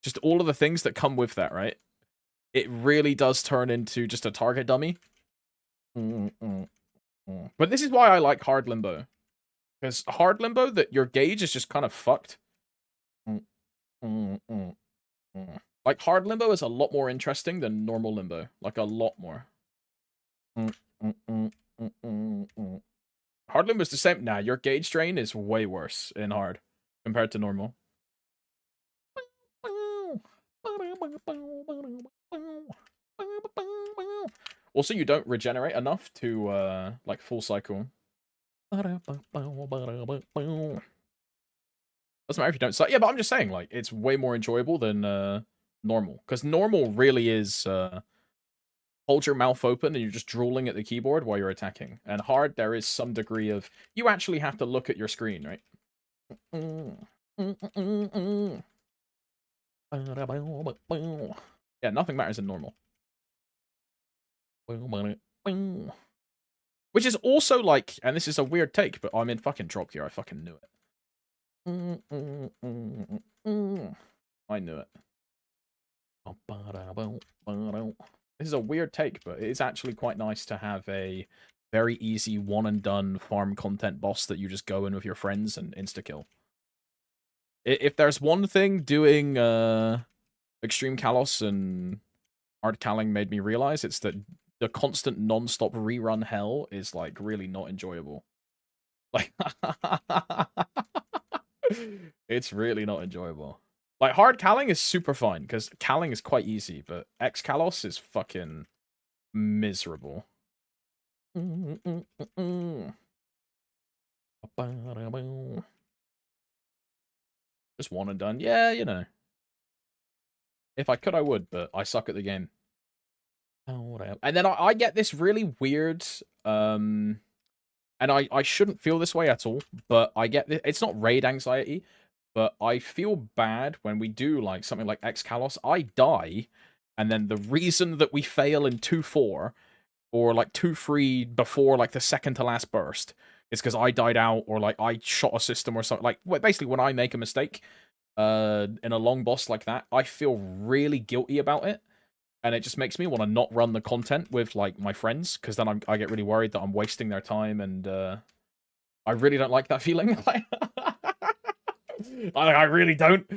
just all of the things that come with that, right? It really does turn into just a target dummy. But this is why I like hard limbo. Because hard limbo, that your gauge is just kind of fucked. Like, hard limbo is a lot more interesting than normal limbo. Like, a lot more. Hard limbo is the same. Nah, your gauge drain is way worse in hard compared to normal. Also, you don't regenerate enough to, like, full cycle. Doesn't matter if you don't. Yeah, but I'm just saying, like, it's way more enjoyable than normal. Because normal really is hold your mouth open and you're just drooling at the keyboard while you're attacking. And hard, there is some degree of you actually have to look at your screen, right? Yeah, nothing matters in normal. Which is also like, and this is a weird take, but I'm in fucking drop gear. I fucking knew it. I knew it. This is a weird take, but it's actually quite nice to have a very easy one and done farm content boss that you just go in with your friends and insta kill. If there's one thing doing Extreme Kalos and Hard Calling made me realize, it's that the constant non-stop rerun hell is like really not enjoyable. Like it's really not enjoyable. Like Hard Calling is super fun because Calling is quite easy, but X Kalos is fucking miserable. Just one and done. Yeah, you know. If I could, I would, but I suck at the game. And then I get this really weird, and I shouldn't feel this way at all, but I get this, it's not raid anxiety, but I feel bad when we do like something like X Kalos. I die, and then the reason that we fail in 2-4 or like 2-3 before like the second to last burst is because I died out or like I shot a system or something. Like basically when I make a mistake in a long boss like that, I feel really guilty about it. And it just makes me want to not run the content with like my friends, because then I get really worried that I'm wasting their time, and I really don't like that feeling. I really don't.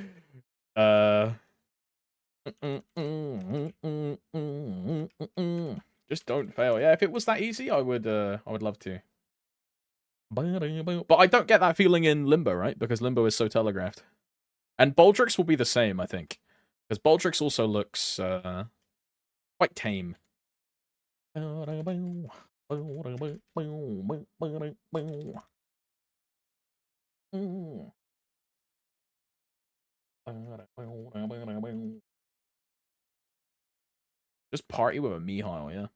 Just don't fail. Yeah, if it was that easy, I would love to. But I don't get that feeling in Limbo, right? Because Limbo is so telegraphed. And Baldrix will be the same, I think. Because Baldrix also looks quite tame. Just party with a Mihile, yeah.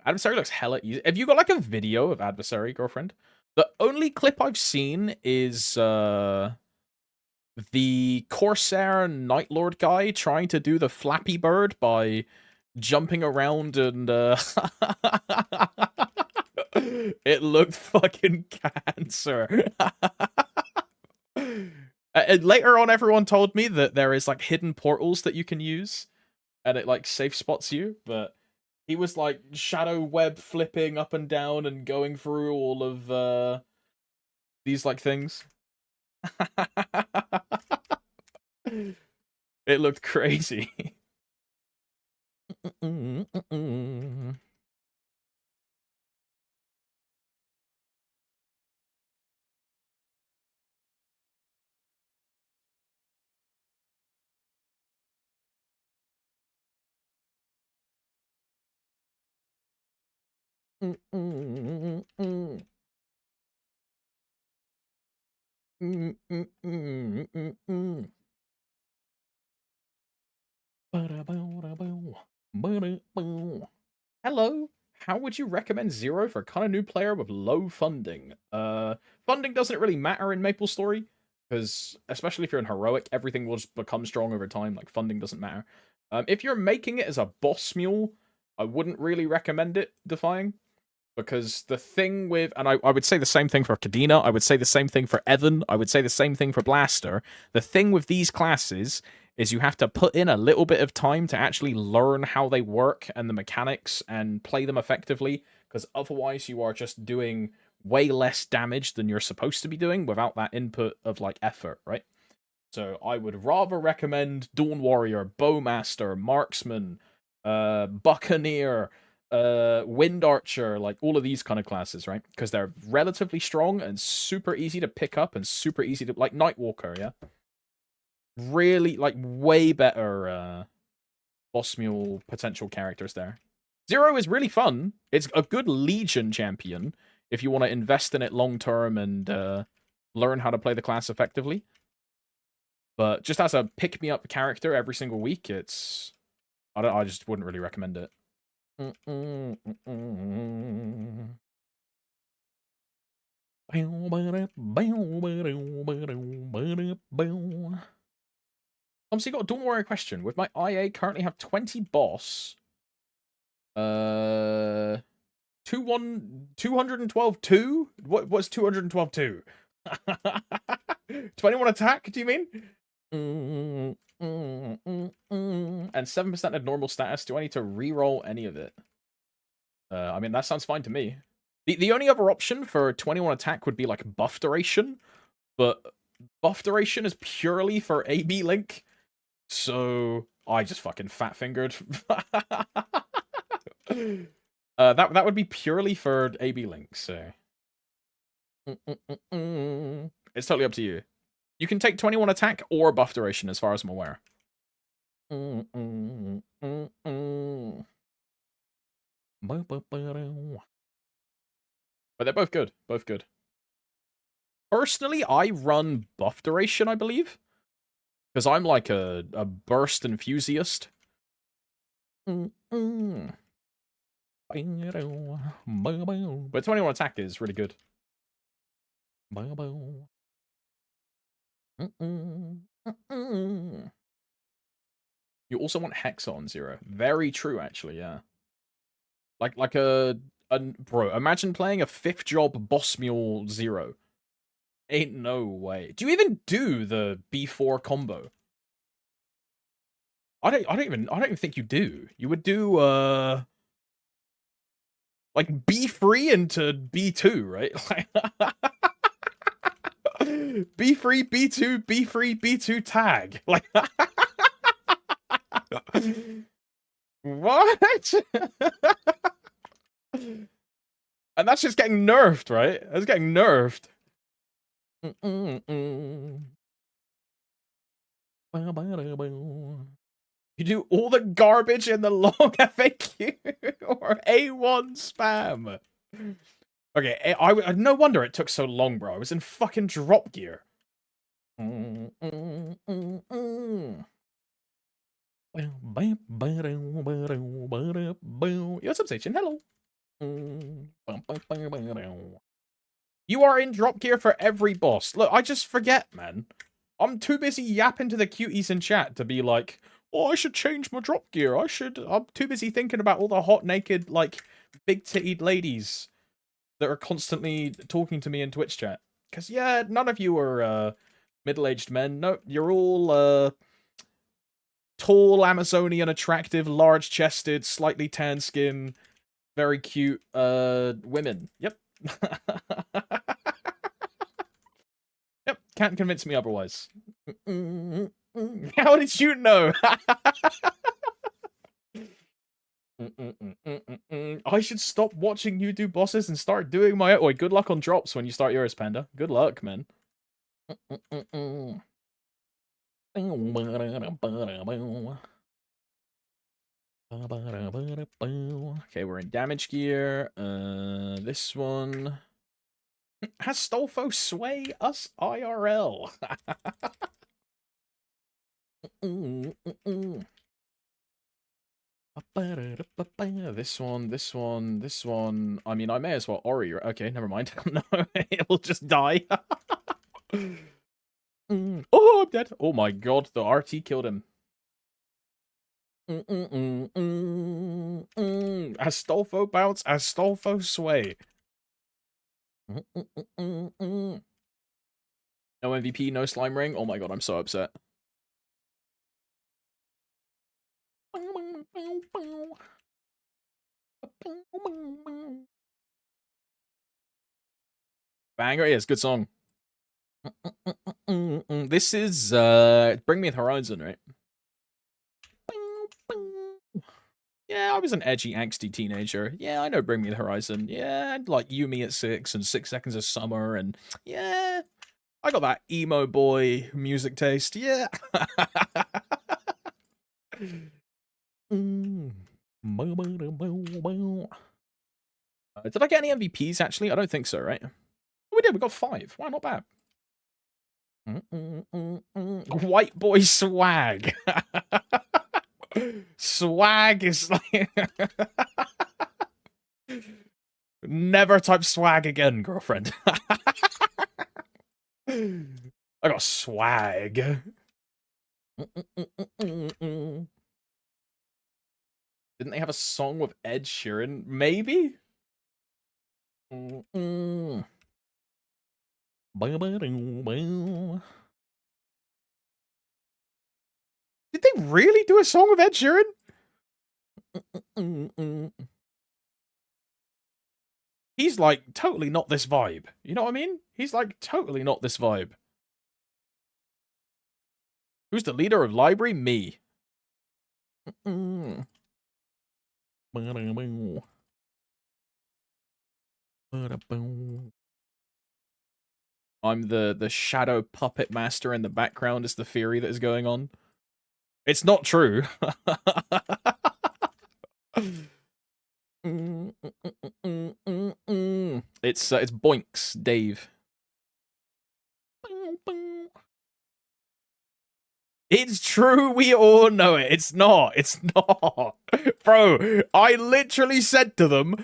Adversary looks hella easy. Have you got like a video of Adversary, girlfriend? The only clip I've seen is the Corsair Nightlord guy trying to do the Flappy Bird by jumping around and it looked fucking cancer. And later on, everyone told me that there is like hidden portals that you can use, and it like safe spots you. But he was like shadow web flipping up and down and going through all of these like things. It looked crazy. Hello. How would you recommend Zero for kind of new player with low funding? Funding doesn't really matter in MapleStory, because especially if you're in Heroic, everything will just become strong over time. Like, funding doesn't matter. If you're making it as a boss mule, I wouldn't really recommend it, Defying. Because the thing with, and I would say the same thing for Kadena, I would say the same thing for Evan, I would say the same thing for Blaster. The thing with these classes is you have to put in a little bit of time to actually learn how they work and the mechanics and play them effectively, because otherwise you are just doing way less damage than you're supposed to be doing without that input of like effort, right? So I would rather recommend Dawn Warrior, Bowmaster, Marksman, Buccaneer, Wind Archer, like all of these kind of classes, right? Because they're relatively strong and super easy to pick up and super easy to, like Nightwalker, yeah? Really, like, way better boss mule potential characters there. Zero is really fun. It's a good Legion champion if you want to invest in it long term and learn how to play the class effectively. But just as a pick-me-up character every single week, it's... I just wouldn't really recommend it. So you got a Dawn Warrior question. With my IA currently have 20 boss. 212-2? What's 212-2? 21 attack, do you mean? And 7% of normal status. Do I need to re-roll any of it? I mean, that sounds fine to me. The only other option for 21 attack would be like buff duration, but buff duration is purely for AB Link, so I just fucking fat fingered. That would be purely for AB Link, so it's totally up to you. You can take 21 attack or buff duration, as far as I'm aware. But they're both good. Both good. Personally, I run buff duration, I believe. Because I'm like a burst enthusiast. But 21 attack is really good. You also want Hexa on 0. Very true, actually, yeah. Like a bro, imagine playing a 5th job boss mule 0. Ain't no way. Do you even do the B4 combo? I don't even think you do. You would do like B3 into B2, right? B3, B2, B3, B2 tag. Like what? And that's just getting nerfed, right? That's getting nerfed. You do all the garbage in the long FAQ or A1 spam. Okay, no wonder it took so long, bro. I was in fucking drop gear. Yo, what's up, Sachin? Hello. You are in drop gear for every boss. Look, I just forget, man. I'm too busy yapping to the cuties in chat to be like, oh, I should change my drop gear. I'm too busy thinking about all the hot, naked, like, big-titted ladies that are constantly talking to me in Twitch chat. Because, yeah, none of you are middle-aged men. No, you're all tall, Amazonian, attractive, large-chested, slightly tan skin, very cute women. Yep. Yep, can't convince me otherwise. How did you know? I should stop watching you do bosses and start doing my own. Wait, good luck on drops when you start yours, Panda. Good luck, man. Okay, we're in damage gear. This one has Stolfo sway us IRL. This one. I mean, I may as well Ori. Okay, never mind. No, it will just die. Oh, I'm dead. Oh my god, the RT killed him. Astolfo bounce, Astolfo sway. No MVP, no slime ring. Oh my god, I'm so upset. Banger, yes, good song. This is Bring Me the Horizon, right? Yeah, I was an edgy, angsty teenager. Yeah, I know Bring Me the Horizon. Yeah, like Yumi at 6 and 6 Seconds of Summer, and yeah, I got that emo boy music taste. Yeah. Did I get any MVPs, actually? I don't think so, right? We did, we got 5. Wow, not bad. White boy swag. Swag is like... Never type swag again, girlfriend. I got swag. Didn't they have a song with Ed Sheeran? Maybe? Mm-mm. Did they really do a song with Ed Sheeran? He's like totally not this vibe. You know what I mean? He's like totally not this vibe. Who's the leader of library? Me. I'm the shadow puppet master in the background is the theory that is going on. It's not true. It's Boinks, Dave. It's true, we all know it. It's not. It's not. Bro, I literally said to them,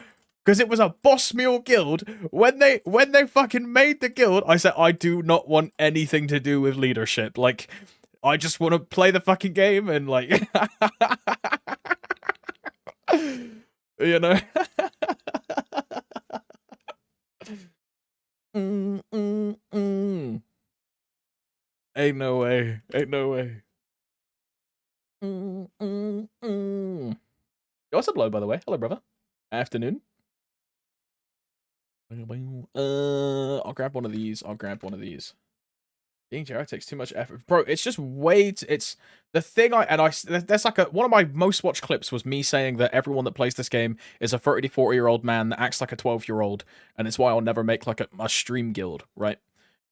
because it was a boss meal guild, when they fucking made the guild, I said, I do not want anything to do with leadership. Like, I just want to play the fucking game and like you know. Ain't no way. Ain't no way. What's up, Low, by the way? Hello, brother. Afternoon. I'll grab one of these. I'll grab one of these. Being Jared takes too much effort, bro. It's just it's the thing. That's like one of my most watched clips was me saying that everyone that plays this game is a 30 to 40-year-old man that acts like a 12-year-old, and it's why I'll never make like a stream guild, right?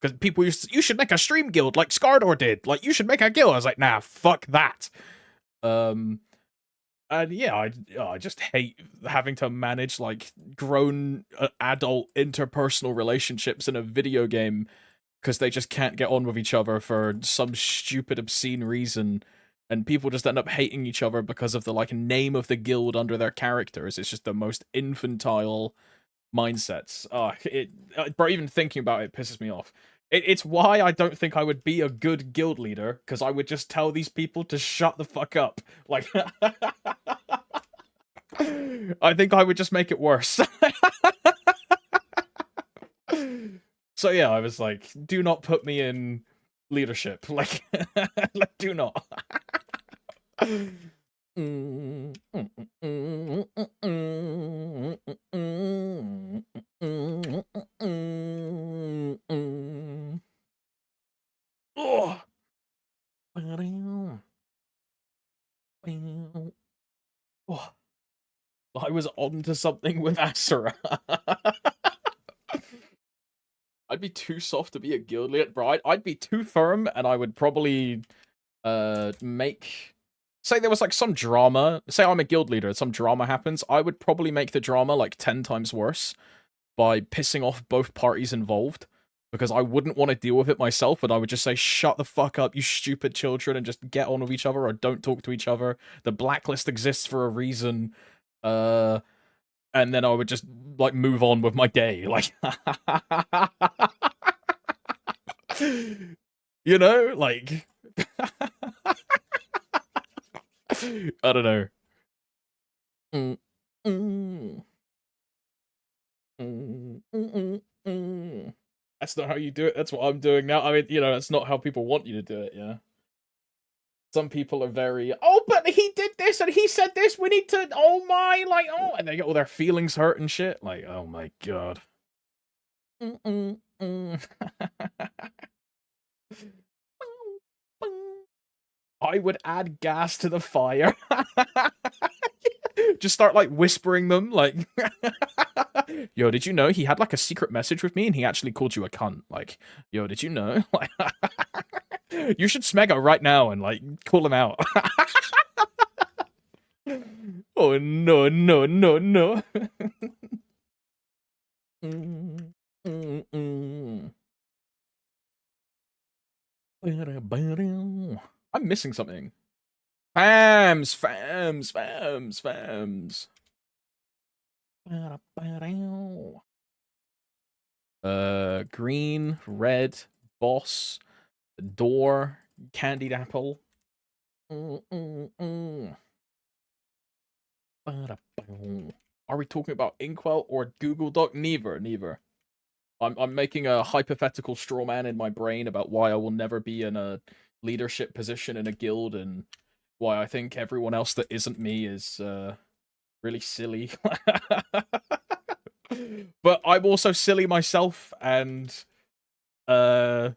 Because people used to, you should make a stream guild like Scardor did. Like, you should make a guild. I was like, nah, fuck that. And yeah, I just hate having to manage like grown adult interpersonal relationships in a video game because they just can't get on with each other for some stupid obscene reason, and people just end up hating each other because of the like name of the guild under their characters. It's just the most infantile mindsets. Bro, even thinking about it pisses me off. It's why I don't think I would be a good guild leader, because I would just tell these people to shut the fuck up. Like, I think I would just make it worse. So yeah, I was like, do not put me in leadership. Like, like do not. Oh. Oh. I was on to something with Asura. I'd be too soft to be a guild leader, bro. I'd be too firm, and I would probably make... Say there was like some drama. Say I'm a guild leader and some drama happens. I would probably make the drama like 10 times worse by pissing off both parties involved, because I wouldn't want to deal with it myself, and I would just say, shut the fuck up, you stupid children, and just get on with each other or don't talk to each other. The blacklist exists for a reason. And then I would just like move on with my day. Like, you know, like I don't know. That's not how you do it. That's what I'm doing now. I mean, you know, that's not how people want you to do it, yeah. Some people are very, oh, but he did this and he said this, we need to, oh my, like, oh, and they get all their feelings hurt and shit. Like, oh my god. I would add gas to the fire. Just start like whispering them, like, yo, did you know he had like a secret message with me and he actually called you a cunt? Like, yo, did you know? Like, you should smega right now and like call him out. Oh no, no, no, no. I'm missing something. Fams, fams, fams, fams. Green, red, boss, door, candied apple. Are we talking about Inkwell or Google Doc? Neither, neither. I'm making a hypothetical straw man in my brain about why I will never be in a leadership position in a guild and why I think everyone else that isn't me is really silly. But I'm also silly myself, and the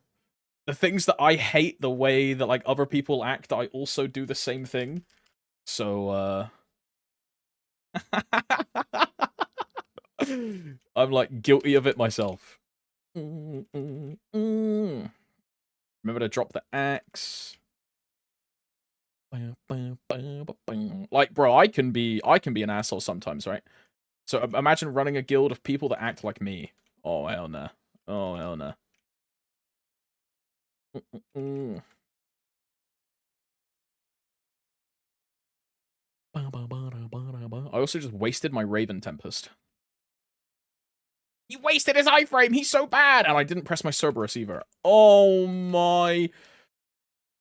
things that I hate, the way that like other people act, I also do the same thing. So I'm like guilty of it myself. Remember to drop the axe. Like, bro, I can be an asshole sometimes, right? So imagine running a guild of people that act like me. Oh hell no. Oh hell no. I also just wasted my Raven Tempest. He wasted his iframe. He's so bad, and I didn't press my Cerberus either. Oh my!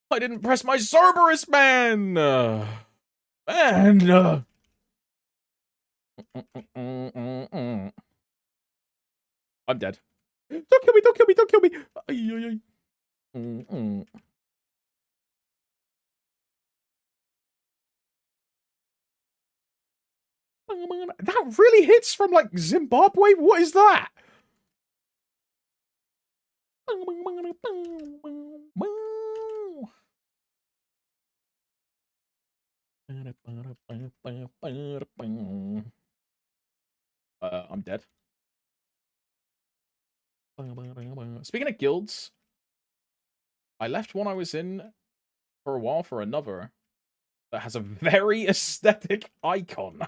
I didn't press my Cerberus, man. Man. I'm dead. Don't kill me! Don't kill me! Don't kill me! Ay, ay, ay. That really hits from like Zimbabwe. What is that? I'm dead. Speaking of guilds, I left one I was in for a while for another that has a very aesthetic icon.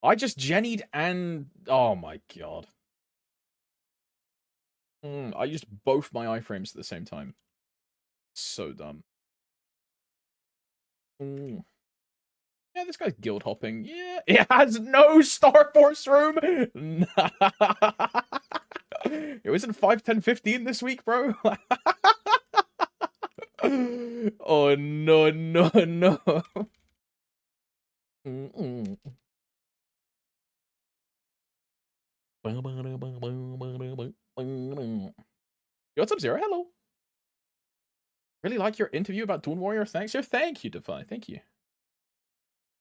I just jennied and oh my god. I used both my iframes at the same time. So dumb. Yeah, this guy's guild hopping. Yeah, it has no Star Force room. It wasn't 5, 10, 15 this week, bro. Oh no, no, no. Yo, what's up, Zero? Hello. Really like your interview about Dawn Warrior. Thanks. Yo, thank you, Defy. Thank you.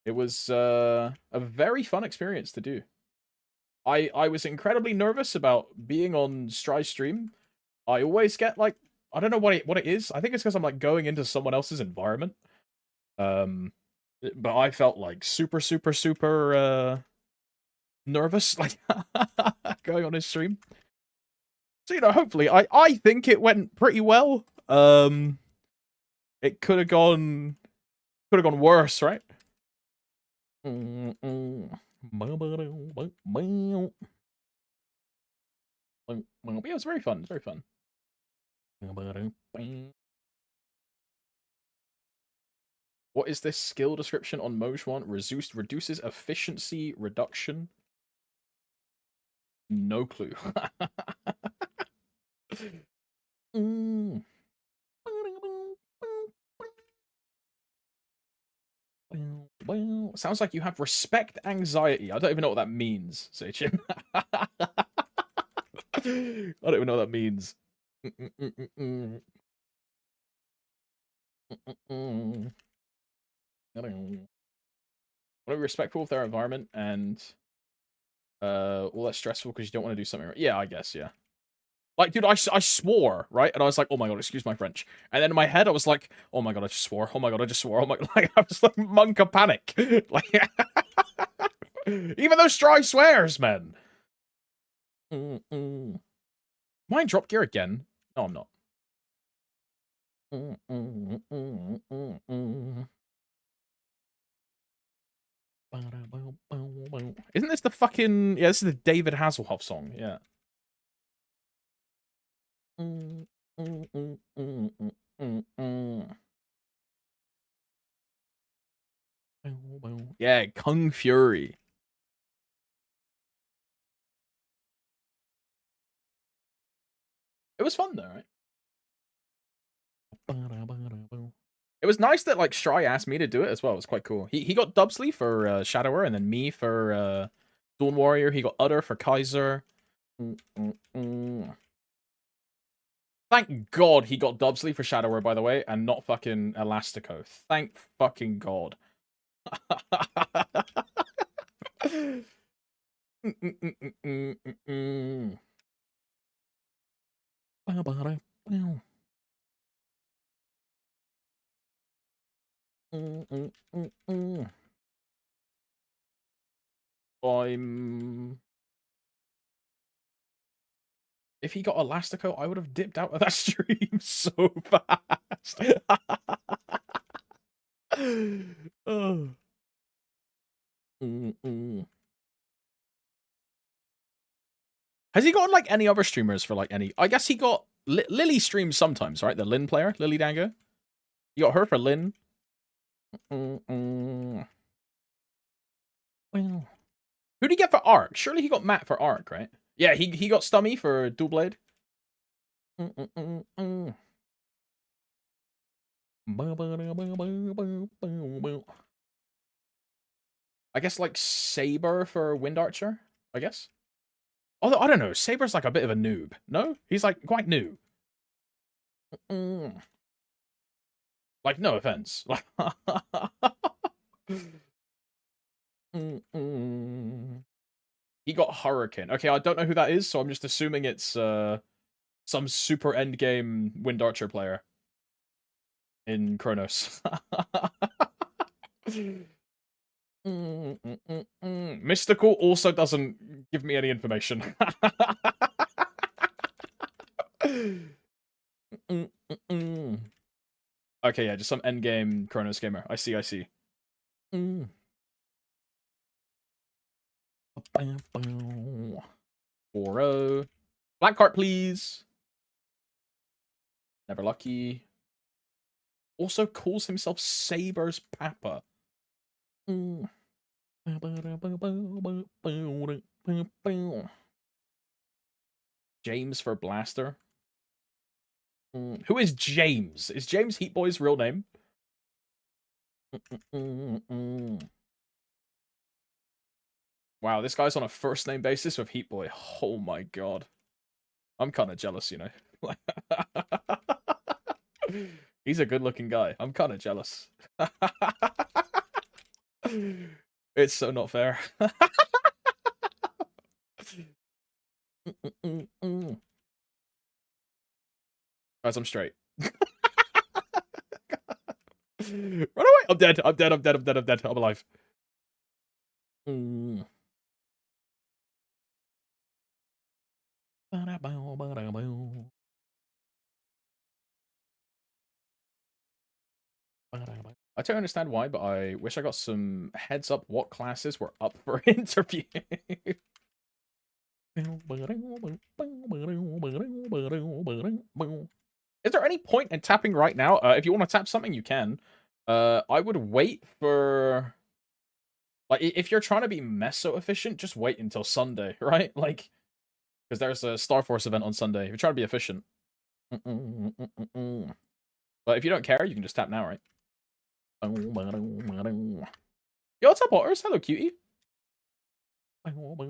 It was a very fun experience to do. I was incredibly nervous about being on Stry's stream. I always get like I don't know what it is. I think it's because I'm like going into someone else's environment. But I felt like super nervous like going on his stream. So you know, hopefully I think it went pretty well. It could have gone worse, right? Yeah, it was very fun. It's very fun. What is this skill description on Mojwan? Reduces efficiency reduction. No clue. Sounds like you have respect anxiety. I don't even know what that means, Seichin. I don't even know what that means. I don't know. Want to be respectful of their environment and all that stressful because you don't want to do something right. Yeah, I guess, yeah. Like, dude, I swore, right? And I was like, oh my god, excuse my French. And then in my head, I was like, oh my god, I just swore. Oh my god, I just swore. Oh my god, like, I was like, monk of panic. Like, even though Stry swears, man. Am I in drop gear again? No, I'm not. Isn't this the fucking... Yeah, this is the David Hasselhoff song, yeah. Yeah, Kung Fury. It was fun though, right? It was nice that like Stry asked me to do it as well. It was quite cool. He got Dubsley for Shadower, and then me for Dawn Warrior. He got Utter for Kaiser. Thank God he got Dubsley for Shadower, by the way, and not fucking Elastico. Thank fucking God. If he got Elastico, I would have dipped out of that stream so fast. Oh. Has he got like any other streamers for like any? I guess he got Lily streams sometimes, right? The Lin player, Lily Dango. You got her for Lin. Who'd he get for Arc? Surely he got Matt for Arc, right? Yeah, he got Stummy for Dual Blade. I guess like Saber for Wind Archer, I guess. Although I don't know, Saber's like a bit of a noob. No? He's like quite new. Like, no offense. He got Hurricane. Okay, I don't know who that is, so I'm just assuming it's some super endgame Wind Archer player in Kronos. Mystical also doesn't give me any information. Okay, yeah, just some endgame Kronos gamer. I see. 4-0. Black card, please. Never lucky. Also calls himself Saber's Papa. James for Blaster. Who is James? Is James Heat Boy's real name? Wow, this guy's on a first name basis with Heat Boy. Oh my god. I'm kind of jealous, you know. He's a good looking guy. I'm kind of jealous. It's so not fair. Guys, I'm straight. Run away! I'm dead. I'm alive. I don't understand why, but I wish I got some heads up what classes were up for interview. Is there any point in tapping right now? If you want to tap something, you can. I would wait for... Like, if you're trying to be meso efficient, just wait until Sunday, right? Like, because there's a Star Force event on Sunday. If you're trying to be efficient. But if you don't care, you can just tap now, right? Yo, what's up, Otters? Hello, cutie. Hello. I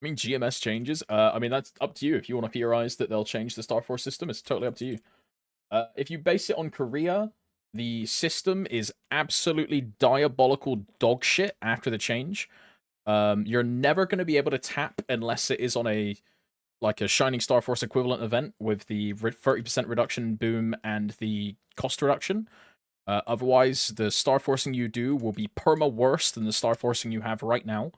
mean, GMS changes. I mean, that's up to you. If you want to theorize that they'll change the Star Force system, it's totally up to you. If you base it on Korea, the system is absolutely diabolical dog shit after the change. You're never going to be able to tap unless it is on a Shining Star Force equivalent event with the 30% reduction boom and the cost reduction. Otherwise, the Star Forcing you do will be perma worse than the Star Forcing you have right now.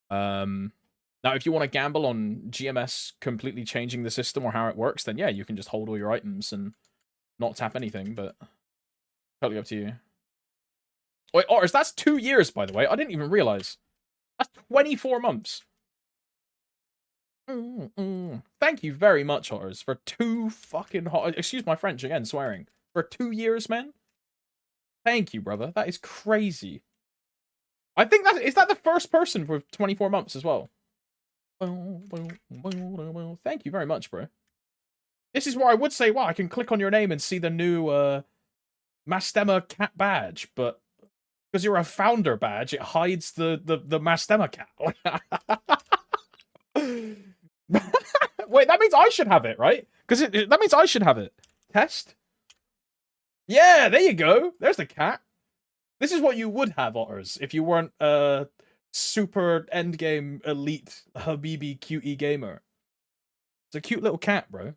Now, if you want to gamble on GMS completely changing the system or how it works, then yeah, you can just hold all your items and not tap anything, but totally up to you. Wait, Otters, that's 2 years, by the way. I didn't even realize. That's 24 months. Thank you very much, Otters, for 2 fucking hot... Excuse my French again, swearing. For 2 years, man. Thank you, brother. That is crazy. I think that... Is that the first person for 24 months as well? Thank you very much, bro. This is where I would say, wow, I can click on your name and see the new Mastema cat badge, but because you're a founder badge, it hides the Mastema cat. Wait, that means I should have it, right? Because that means I should have it. Test? Yeah, there you go. There's the cat. This is what you would have, Otters, if you weren't a super endgame elite Habibi cutie gamer. It's a cute little cat, bro.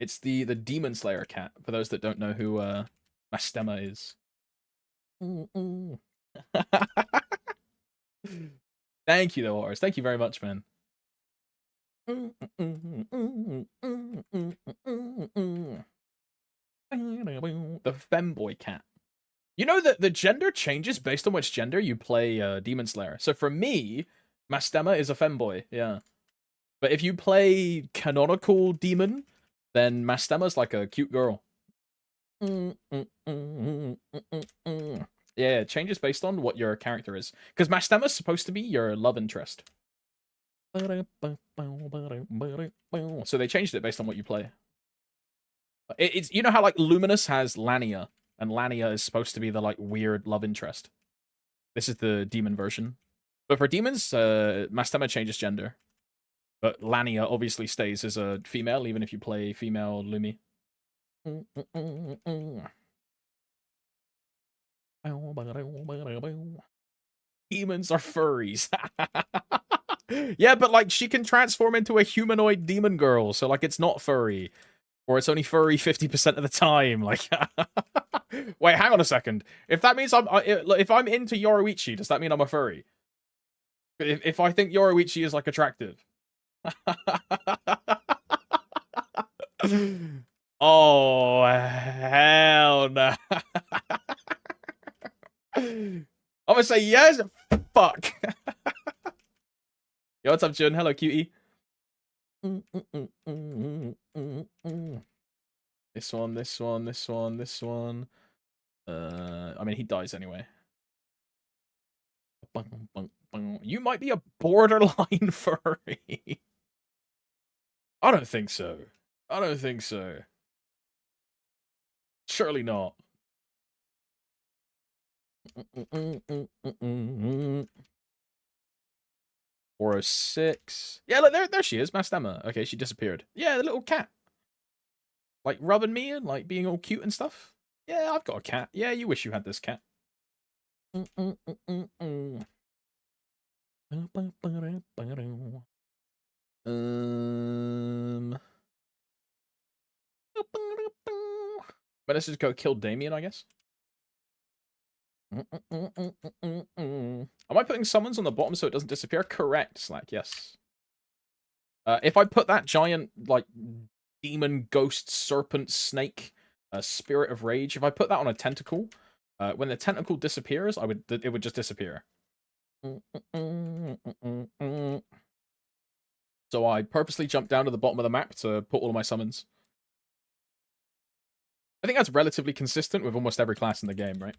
It's the Demon Slayer cat, for those that don't know who Mastema is. Thank you, though, Horace. Thank you very much, man. The femboy cat. You know that the gender changes based on which gender you play Demon Slayer. So for me, Mastema is a femboy, yeah. But if you play canonical demon, then Mastema's like a cute girl. Yeah, it changes based on what your character is. Because Mastema's supposed to be your love interest. So they changed it based on what you play. It's, you know how like Luminous has Lania, and Lania is supposed to be the like weird love interest. This is the demon version. But for demons, Mastema changes gender. But Lania obviously stays as a female, even if you play female Lumi. Demons are furries. Yeah, but like she can transform into a humanoid demon girl, so like it's not furry. Or it's only furry 50% of the time. Like, wait, hang on a second. If that means if I'm into Yoruichi, does that mean I'm a furry? If I think Yoruichi is like attractive. Oh, hell no. I'm gonna say yes. Fuck. Yo, what's up, Jun? Hello, cutie. This one, this one, this one, this one. I mean, he dies anyway. You might be a borderline furry. I don't think so. I don't think so. Surely not. Or a 6. Yeah, look, there she is, Mastema. Okay, she disappeared. Yeah, the little cat. Like rubbing me and like being all cute and stuff. Yeah, I've got a cat. Yeah, you wish you had this cat. But let's just go kill Damien, I guess. Am I putting summons on the bottom so it doesn't disappear? Correct, Slack, yes. If I put that giant, like, demon, ghost, serpent, snake, spirit of rage, if I put that on a tentacle, when the tentacle disappears, it would just disappear. So I purposely jumped down to the bottom of the map to put all of my summons. I think that's relatively consistent with almost every class in the game, right?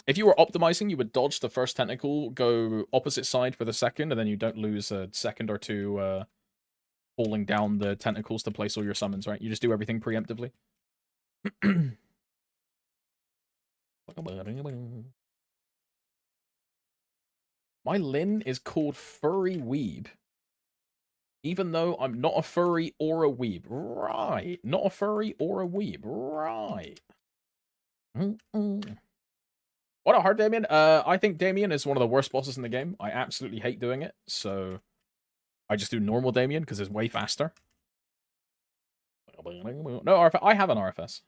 If you were optimizing, you would dodge the first tentacle, go opposite side for the second, and then you don't lose a second or two falling down the tentacles to place all your summons, right? You just do everything preemptively. My Lin is called Furry Weeb. Even though I'm not a furry or a weeb. Right. Not a furry or a weeb. Right. What a hard Damien. I think Damien is one of the worst bosses in the game. I absolutely hate doing it. So I just do normal Damien because it's way faster. No, I have an RFS.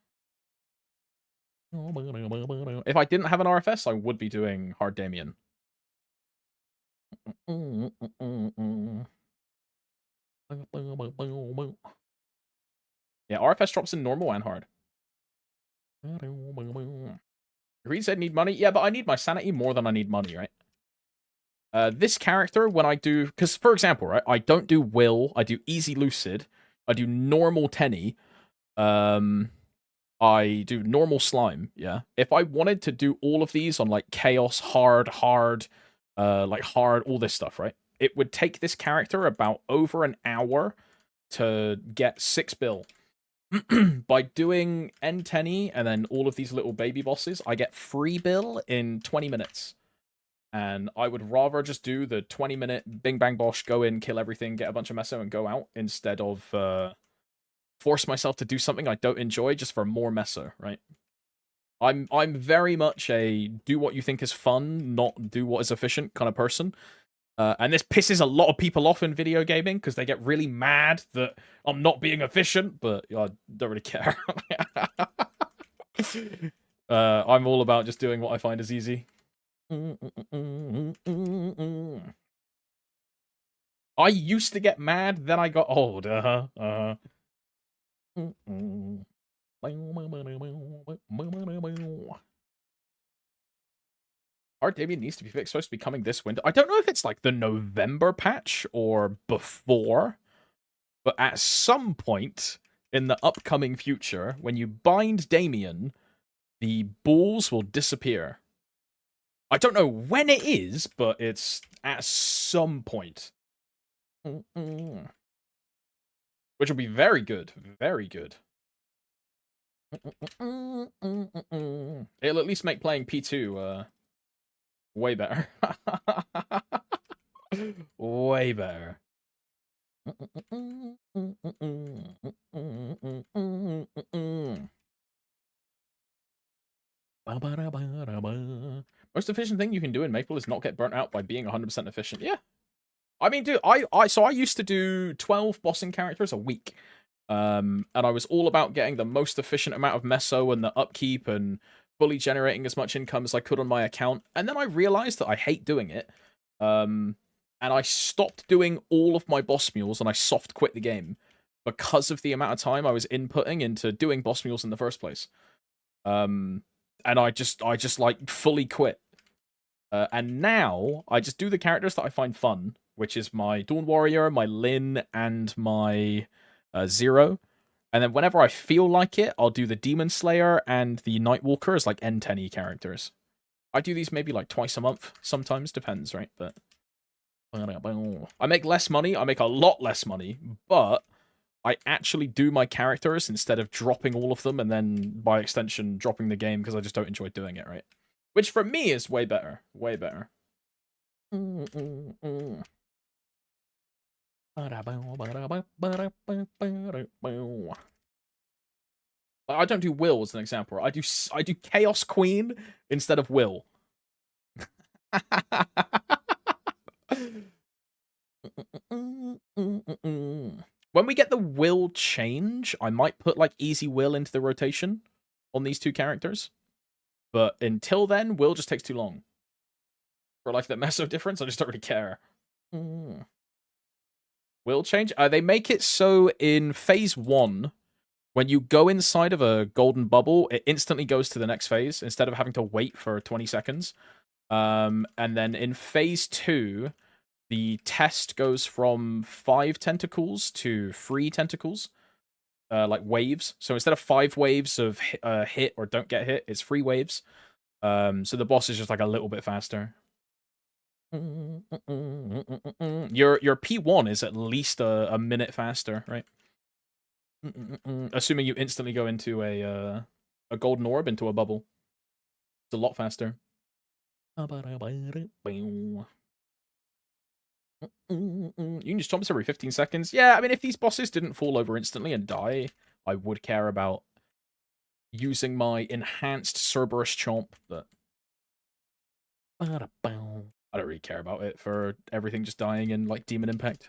If I didn't have an RFS, I would be doing hard Damien. Yeah, RFS drops in normal and hard. Reed said need money. Yeah, but I need my sanity more than I need money, right? This character, when I do... Because, for example, right, I don't do Will. I do Easy Lucid. I do normal Tenny. I do normal slime, yeah. If I wanted to do all of these on like chaos, hard, like hard, all this stuff, right? It would take this character about over an hour to get 6 bill. By doing N10 and then all of these little baby bosses, I get 3 bill in 20 minutes. And I would rather just do the 20-minute bing bang bosh, go in, kill everything, get a bunch of meso, and go out instead of force myself to do something I don't enjoy just for more meso, right? I'm very much a do what you think is fun, not do what is efficient kind of person. And this pisses a lot of people off in video gaming because they get really mad that I'm not being efficient, but I don't really care. I'm all about just doing what I find is easy. I used to get mad, then I got old. Art Damien needs to be fixed. Supposed to be coming this winter. I don't know if it's like the November patch or before, but at some point in the upcoming future, when you bind Damien, the balls will disappear. I don't know when it is, but it's at some point. Which will be very good. Very good. It'll at least make playing P2 way better. Way better. Most efficient thing you can do in Maple is not get burnt out by being 100% efficient. Yeah. I mean, dude, I used to do 12 bossing characters a week. And I was all about getting the most efficient amount of meso and the upkeep and fully generating as much income as I could on my account. And then I realized that I hate doing it. And I stopped doing all of my boss mules and I soft quit the game because of the amount of time I was inputting into doing boss mules in the first place. And I just like fully quit. And now I just do the characters that I find fun, which is my Dawn Warrior, my Lyn, and my Zero. And then whenever I feel like it, I'll do the Demon Slayer and the Nightwalker as like N10 characters. I do these maybe like twice a month, sometimes, depends, right? But I make less money, I make a lot less money, but I actually do my characters instead of dropping all of them and then, by extension, dropping the game because I just don't enjoy doing it, right? Which for me is way better. Way better. I don't do Will as an example. I do Chaos Queen instead of Will. When we get the Will change, I might put like Easy Will into the rotation on these two characters. But until then, Will just takes too long. For like the meso difference, I just don't really care. Will change? They make it so in phase 1, when you go inside of a golden bubble, it instantly goes to the next phase instead of having to wait for 20 seconds. And then in phase 2, the test goes from 5 tentacles to 3 tentacles. Like waves. So instead of 5 waves of hit or don't get hit, it's 3 waves. So the boss is just like a little bit faster. Your P1 is at least a minute faster, right? Assuming you instantly go into a golden orb into a bubble. It's a lot faster. You can just chomp us every 15 seconds. Yeah, I mean, if these bosses didn't fall over instantly and die, I would care about using my enhanced Cerberus chomp, but I don't really care about it for everything just dying in like Demon Impact.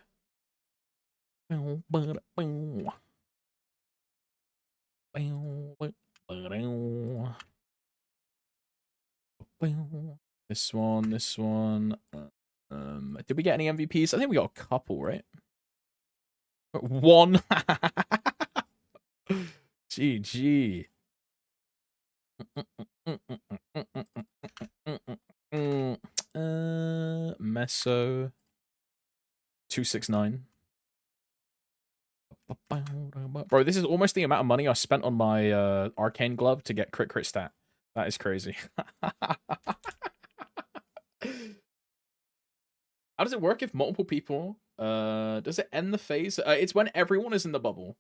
This one. Did we get any MVPs? I think we got a couple, right? 1. GG. Meso 269. Bro, this is almost the amount of money I spent on my arcane glove to get crit stat. That is crazy. How does it work if multiple people? Does it end the phase? It's when everyone is in the bubble.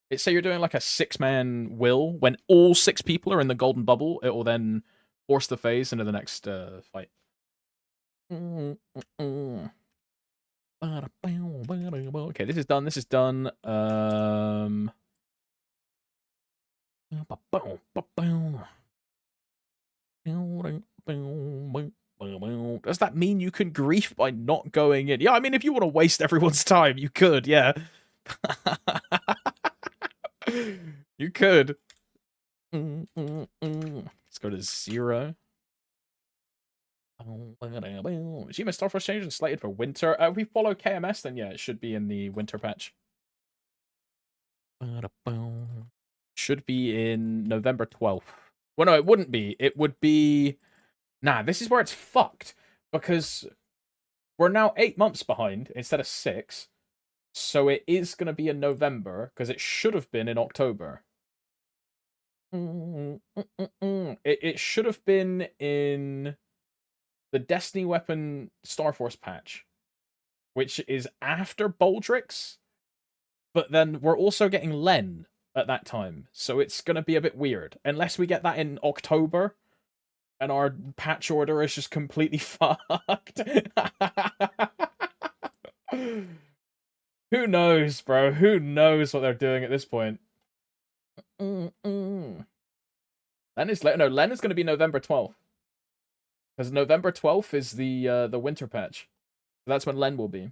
It's say you're doing like a 6-man will. When all 6 people are in the golden bubble, it will then force the phase into the next fight. Okay, this is done. This is done. Does that mean you can grief by not going in? Yeah, I mean, if you want to waste everyone's time, you could, yeah. You could. Let's go to 0. Shima Starforce change is slated for winter. If we follow KMS, then yeah, it should be in the winter patch. Should be in November 12th. Well, no, it wouldn't be. It would be... Nah, this is where it's fucked. Because we're now 8 months behind instead of 6. So it is going to be in November, because it should have been in October. It should have been in the Destiny Weapon Starforce patch, which is after Baldrix, but then we're also getting Len at that time, so it's going to be a bit weird. Unless we get that in October, and our patch order is just completely fucked. Who knows, bro? Who knows what they're doing at this point? Len is no. Len is going to be November 12th, because November 12th is the winter patch. That's when Len will be.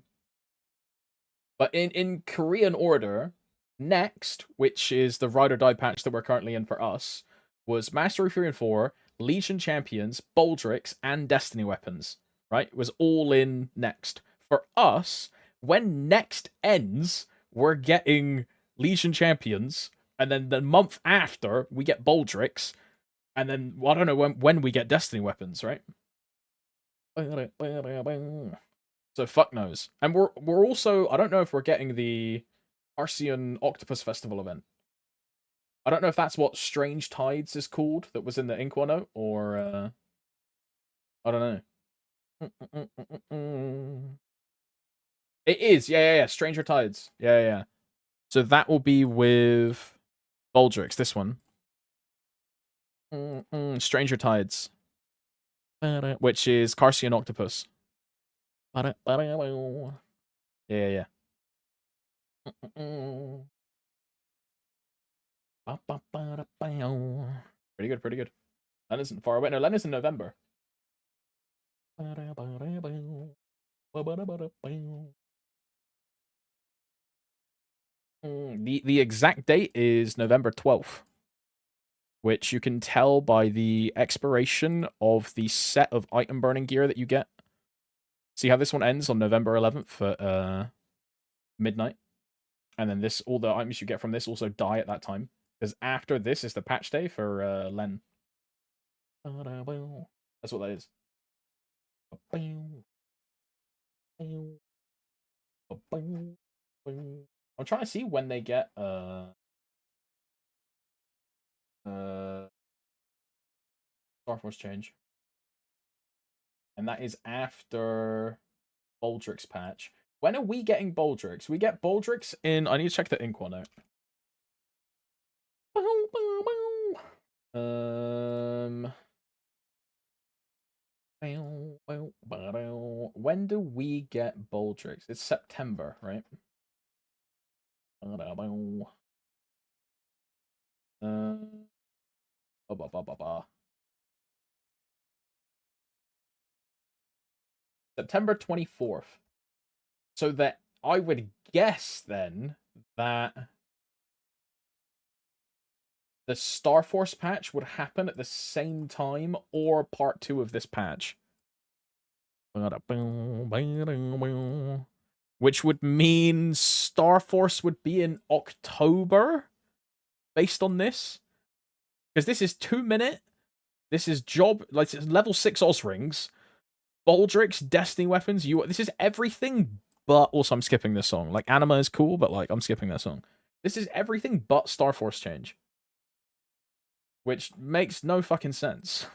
But in Korean order, next, which is the Ride or Die patch that we're currently in for us, was Mastery 3 and 4, Legion Champions, Baldrix, and Destiny Weapons. Right? It was all in next. For us, when next ends, we're getting Legion Champions, and then the month after, we get Baldrix, and then, well, I don't know when we get Destiny Weapons, right? So fuck knows. And we're also, I don't know if we're getting the Arcean Octopus Festival event. I don't know if that's what Strange Tides is called that was in the Inqua note, or I don't know. It is, yeah. Stranger Tides. Yeah. So that will be with Baldrix, this one. Stranger Tides. Which is Carcian Octopus. Yeah. Pretty good. Len isn't far away. No, Len is in November. The exact date is November 12th, which you can tell by the expiration of the set of item burning gear that you get. See how this one ends on November 11th at midnight? And then all the items you get from this also die at that time. Because after this is the patch day for Len. That's what that is. I'm trying to see when they get Starforce change. And that is after Baldrix patch. When are we getting Baldrix? We get Baldrix in... I need to check the Inqua note. When do we get Baldrix? It's September, right? September 24th. So that I would guess then that the Starforce patch would happen at the same time or part 2 of this patch. Which would mean Starforce would be in October based on this. Because this is 2-minute. This is it's level 6 Oz rings. Baldrix, Destiny Weapons, this is everything but also I'm skipping this song. Like, Anima is cool, but like I'm skipping that song. This is everything but Star Force change. Which makes no fucking sense.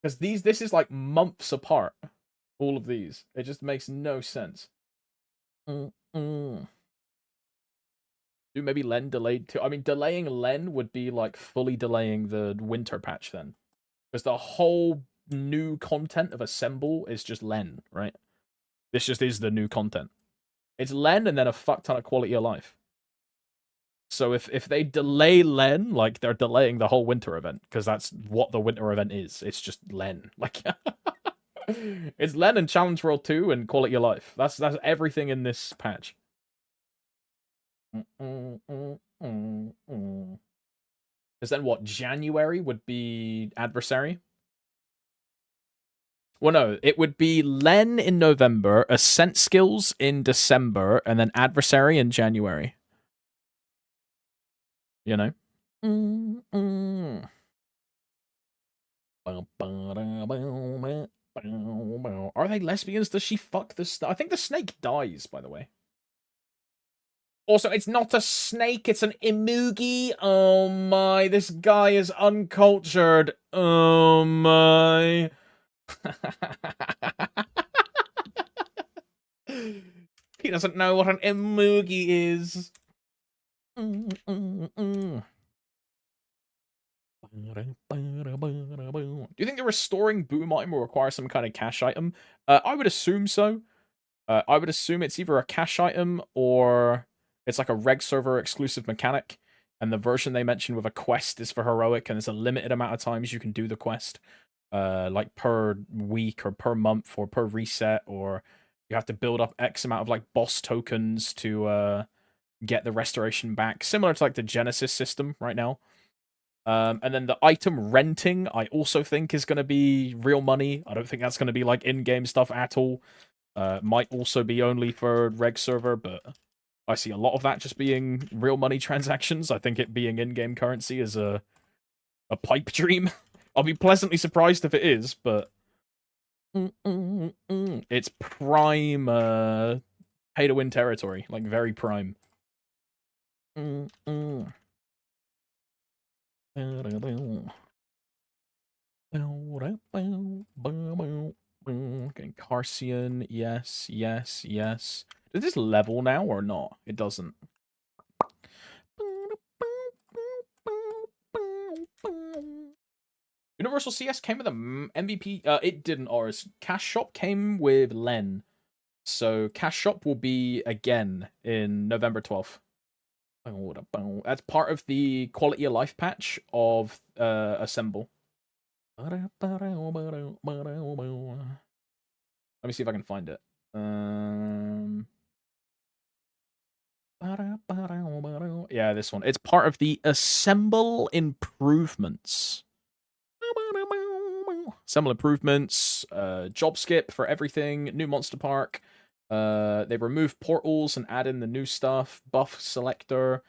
Because this is like months apart. All of these. It just makes no sense. Do maybe Len delayed too? I mean, delaying Len would be like fully delaying the winter patch then. Because the whole new content of Assemble is just Len, right? This just is the new content. It's Len and then a fuck ton of quality of life. So if they delay Len, like they're delaying the whole winter event, because that's what the winter event is. It's just Len. Like it's Len and Challenge World 2 and quality of life. That's everything in this patch. Because then what? January would be Adversary? Well, no, it would be Len in November, Ascent Skills in December, and then Adversary in January. You know? Are they lesbians? Does she fuck the I think the snake dies, by the way. Also, it's not a snake, it's an imugi. Oh my, this guy is uncultured. Oh my. He doesn't know what an imugi is. Do you think the restoring boom item will require some kind of cash item? I would assume so. I would assume it's either a cash item or it's like a reg server exclusive mechanic. And the version they mentioned with a quest is for heroic, and there's a limited amount of times you can do the quest. Like per week or per month or per reset, or you have to build up X amount of like boss tokens to get the restoration back, similar to like the Genesis system right now. And then the item renting, I also think is going to be real money. I don't think that's going to be like in-game stuff at all. Might also be only for reg server, but I see a lot of that just being real money transactions. I think it being in-game currency is a pipe dream. I'll be pleasantly surprised if it is, but it's prime pay-to-win territory, like very prime. Getting Carcian, yes, yes, yes. Does this level now or not? It doesn't. Universal CS came with a MVP. It didn't, Oris. Cash Shop came with Len. So Cash Shop will be again in November 12th. That's part of the quality of life patch of Assemble. Let me see if I can find it. Yeah, this one. It's part of the Assemble improvements. Assemble improvements, job skip for everything, new monster park. They remove portals and add in the new stuff. Buff selector,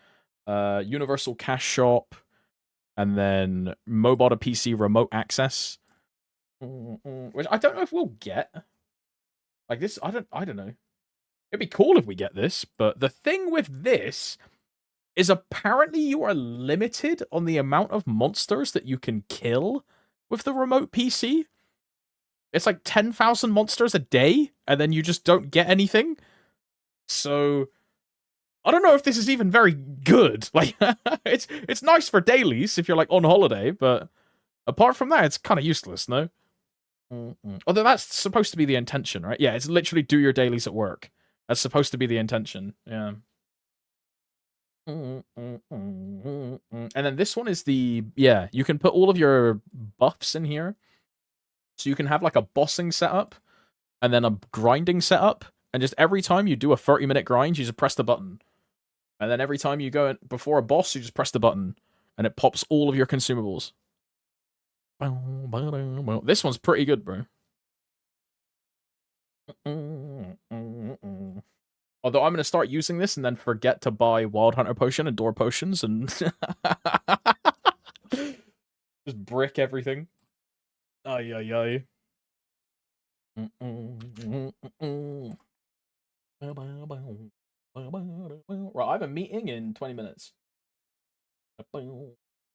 universal cash shop, and then mobile to PC remote access. Which I don't know if we'll get. Like this, I don't know. It'd be cool if we get this, but the thing with this is apparently you are limited on the amount of monsters that you can kill with the remote PC. It's like 10,000 monsters a day, and then you just don't get anything. So I don't know if this is even very good. Like it's nice for dailies if you're like on holiday, but apart from that, it's kind of useless, no? Although that's supposed to be the intention, right? Yeah, it's literally do your dailies at work. That's supposed to be the intention. Yeah. And then this one is the, yeah, you can put all of your buffs in here. So you can have like a bossing setup and then a grinding setup. And just every time you do a 30-minute grind, you just press the button. And then every time you go before a boss, you just press the button. And it pops all of your consumables. This one's pretty good, bro. Although I'm going to start using this and then forget to buy Wild Hunter Potion and Door Potions and just brick everything. Ay, ay, ay. Right, I have a meeting in 20 minutes.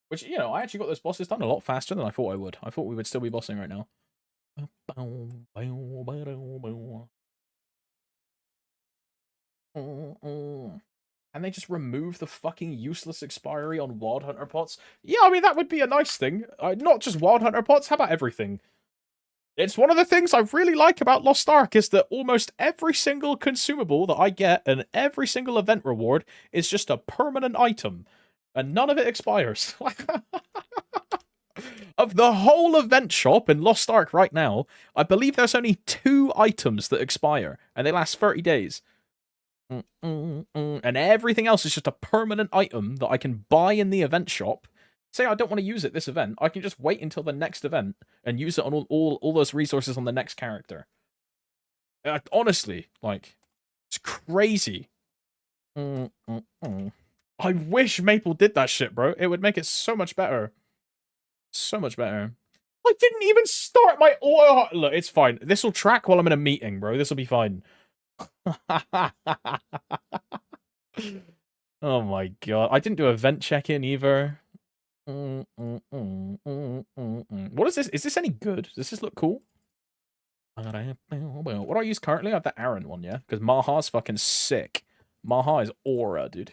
Which, you know, I actually got those bosses done a lot faster than I thought I would. I thought we would still be bossing right now. And they just remove the fucking useless expiry on Wild Hunter pots. Yeah, I mean, that would be a nice thing. Not just Wild Hunter pots, how about everything? It's one of the things I really like about Lost Ark is that almost every single consumable that I get and every single event reward is just a permanent item. And none of it expires. Of the whole event shop in Lost Ark right now, I believe there's only 2 items that expire, and they last 30 days. And everything else is just a permanent item that I can buy in the event shop. Say I don't want to use it this event, I can just wait until the next event and use it on all those resources on the next character. Honestly, like, it's crazy. I wish Maple did that shit, bro. It would make it so much better. So much better. I didn't even start my auto. Look, it's fine. This will track while I'm in a meeting, bro. This will be fine. Oh my god. I didn't do event check-in either. What is this? Is this any good? Does this look cool? What do I use currently? I have the Aaron one, yeah? Because Maha's fucking sick. Maha is aura, dude.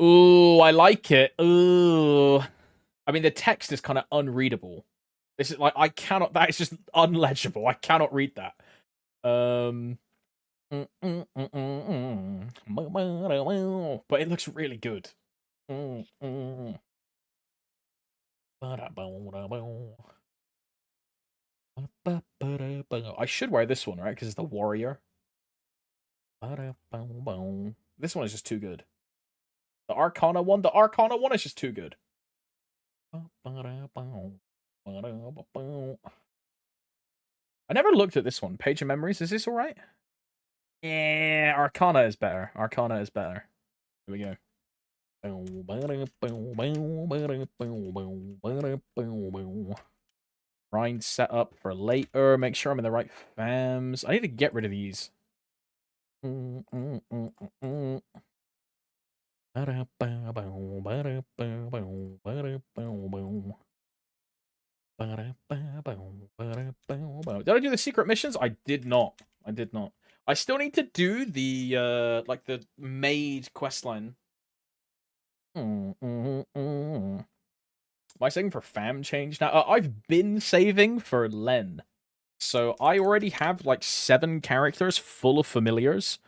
Ooh, I like it. Ooh. I mean, the text is kind of unreadable. This is like, I cannot, that is just unlegible. I cannot read that. But it looks really good. I should wear this one, right? Because it's the warrior. This one is just too good. The Arcana one is just too good. I never looked at this one. Page of Memories, is this alright? Yeah, Arcana is better. Arcana is better. Here we go. Grind set up for later. Make sure I'm in the right fams. I need to get rid of these. Did I do the secret missions? I did not. I did not. I still need to do the like the maid questline. Am I saving for fam change now? I've been saving for Len. So I already have like 7 characters full of familiars.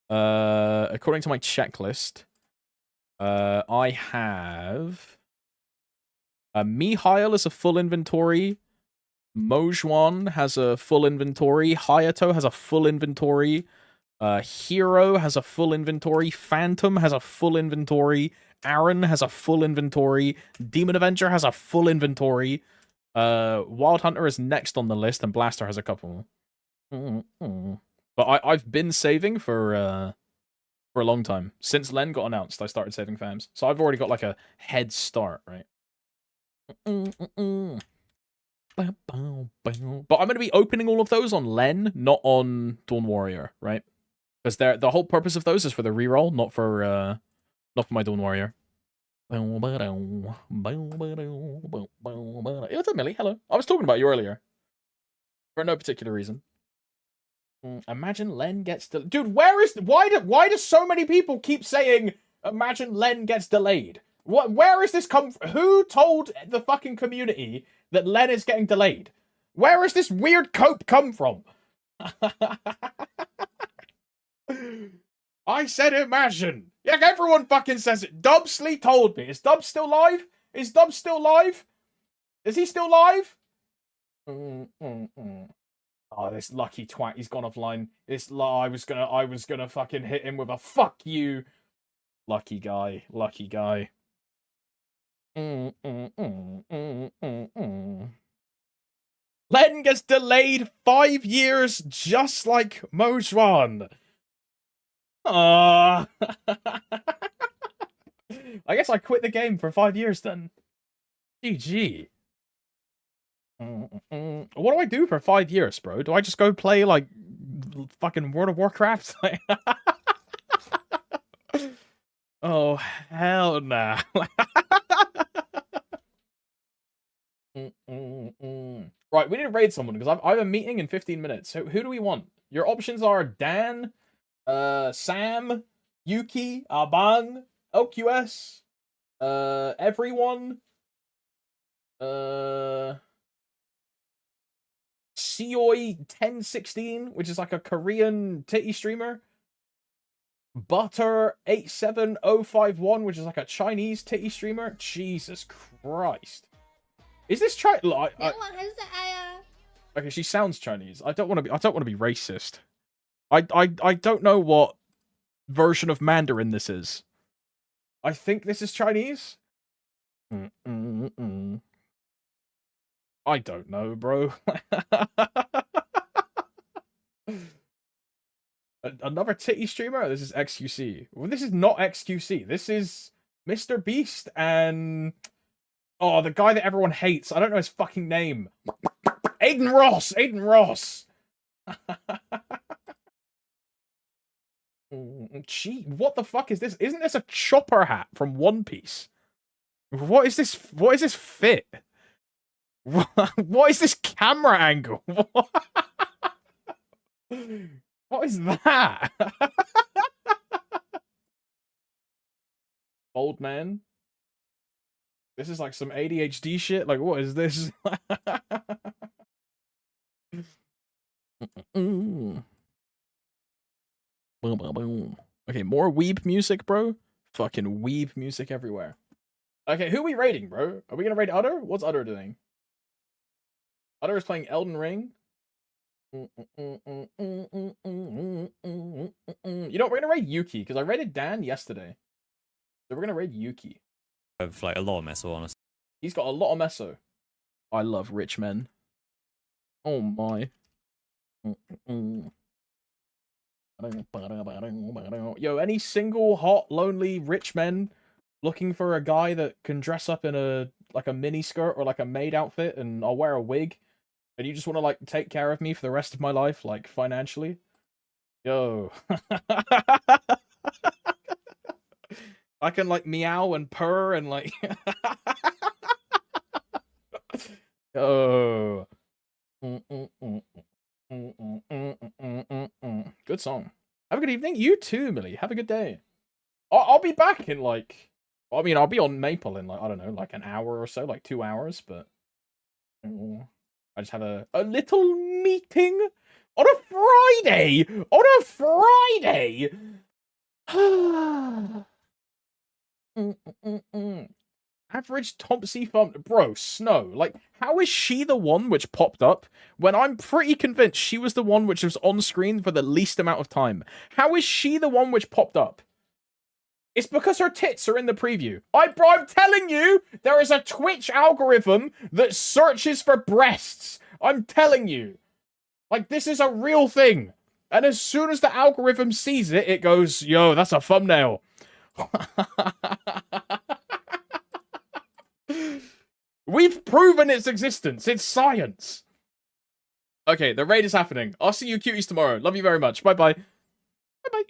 According to my checklist, I have Mihail is a full inventory. Mojwan has a full inventory. Hayato has a full inventory. Hero has a full inventory. Phantom has a full inventory. Aaron has a full inventory. Demon Avenger has a full inventory. Wild Hunter is next on the list, and Blaster has a couple. But I've been saving for a long time. Since Len got announced, I started saving fams. So I've already got like a head start, right? But I'm going to be opening all of those on Len, not on Dawn Warrior, right? Because the whole purpose of those is for the reroll, not for my Dawn Warrior. What's up, Millie? Hello. I was talking about you earlier. For no particular reason. Imagine Len gets dude, why do so many people keep saying imagine Len gets delayed? Where is this come from? Who told the fucking community that Len is getting delayed? Where is this weird cope come from? I said imagine. Yeah, everyone fucking says it. Dubsley told me. Is Dub still live? Is Dub still live? Is he still live? Oh, this lucky twat, he's gone offline. I was gonna fucking hit him with a fuck you. Lucky guy. Lucky guy. Len gets delayed 5 years just like Mojwan. I guess I quit the game for 5 years then. GG. What do I do for 5 years, bro? Do I just go play, like, fucking World of Warcraft? Oh, hell nah. Right, we need to raid someone, because I have a meeting in 15 minutes. So who do we want? Your options are Dan, Sam, Yuki, Abang, LQS, everyone, Seoi 1016, which is like a Korean titty streamer. Butter 87051, which is like a Chinese titty streamer. Jesus Christ. Is this okay, she sounds Chinese. I don't want to be racist. I don't know what version of Mandarin this is. I think this is Chinese. I don't know, bro. Another titty streamer? This is XQC. Well, this is not XQC. This is Mr. Beast and... Oh, the guy that everyone hates. I don't know his fucking name. Aiden Ross! Aiden Ross! Gee, what the fuck is this? Isn't this a chopper hat from One Piece? What is this? What is this fit? What is this camera angle? What is that? Old man. This is like some ADHD shit. Like, what is this? Okay, more weeb music, bro. Fucking weeb music everywhere. Okay, who are we raiding, bro? Are we gonna raid Udder? What's Udder doing? Udder is playing Elden Ring. You know, we're gonna raid Yuki, because I raided Dan yesterday. So we're gonna raid Yuki. Have like a lot of meso on us. He's got a lot of meso. I love rich men. Oh my. Yo, any single, hot, lonely, rich men looking for a guy that can dress up in a mini skirt or like a maid outfit, and I'll wear a wig, and you just want to like take care of me for the rest of my life, like financially? Yo. I can like meow and purr and like oh. Good song. Have a good evening. You too, Millie. Have a good day. I'll be back in like, I mean, I'll be on Maple in like, I don't know, like an hour or so, like 2 hours, but I just have a little meeting on a Friday. On a Friday. Average Thompsy Thumb. Bro, Snow. Like, how is she the one which popped up when I'm pretty convinced she was the one which was on screen for the least amount of time? How is she the one which popped up? It's because her tits are in the preview. I'm telling you, there is a Twitch algorithm that searches for breasts. I'm telling you. Like, this is a real thing. And as soon as the algorithm sees it, it goes, yo, that's a thumbnail. We've proven its existence. It's science. Okay, the raid is happening. I'll see you cuties tomorrow. Love you very much. Bye-bye. Bye-bye.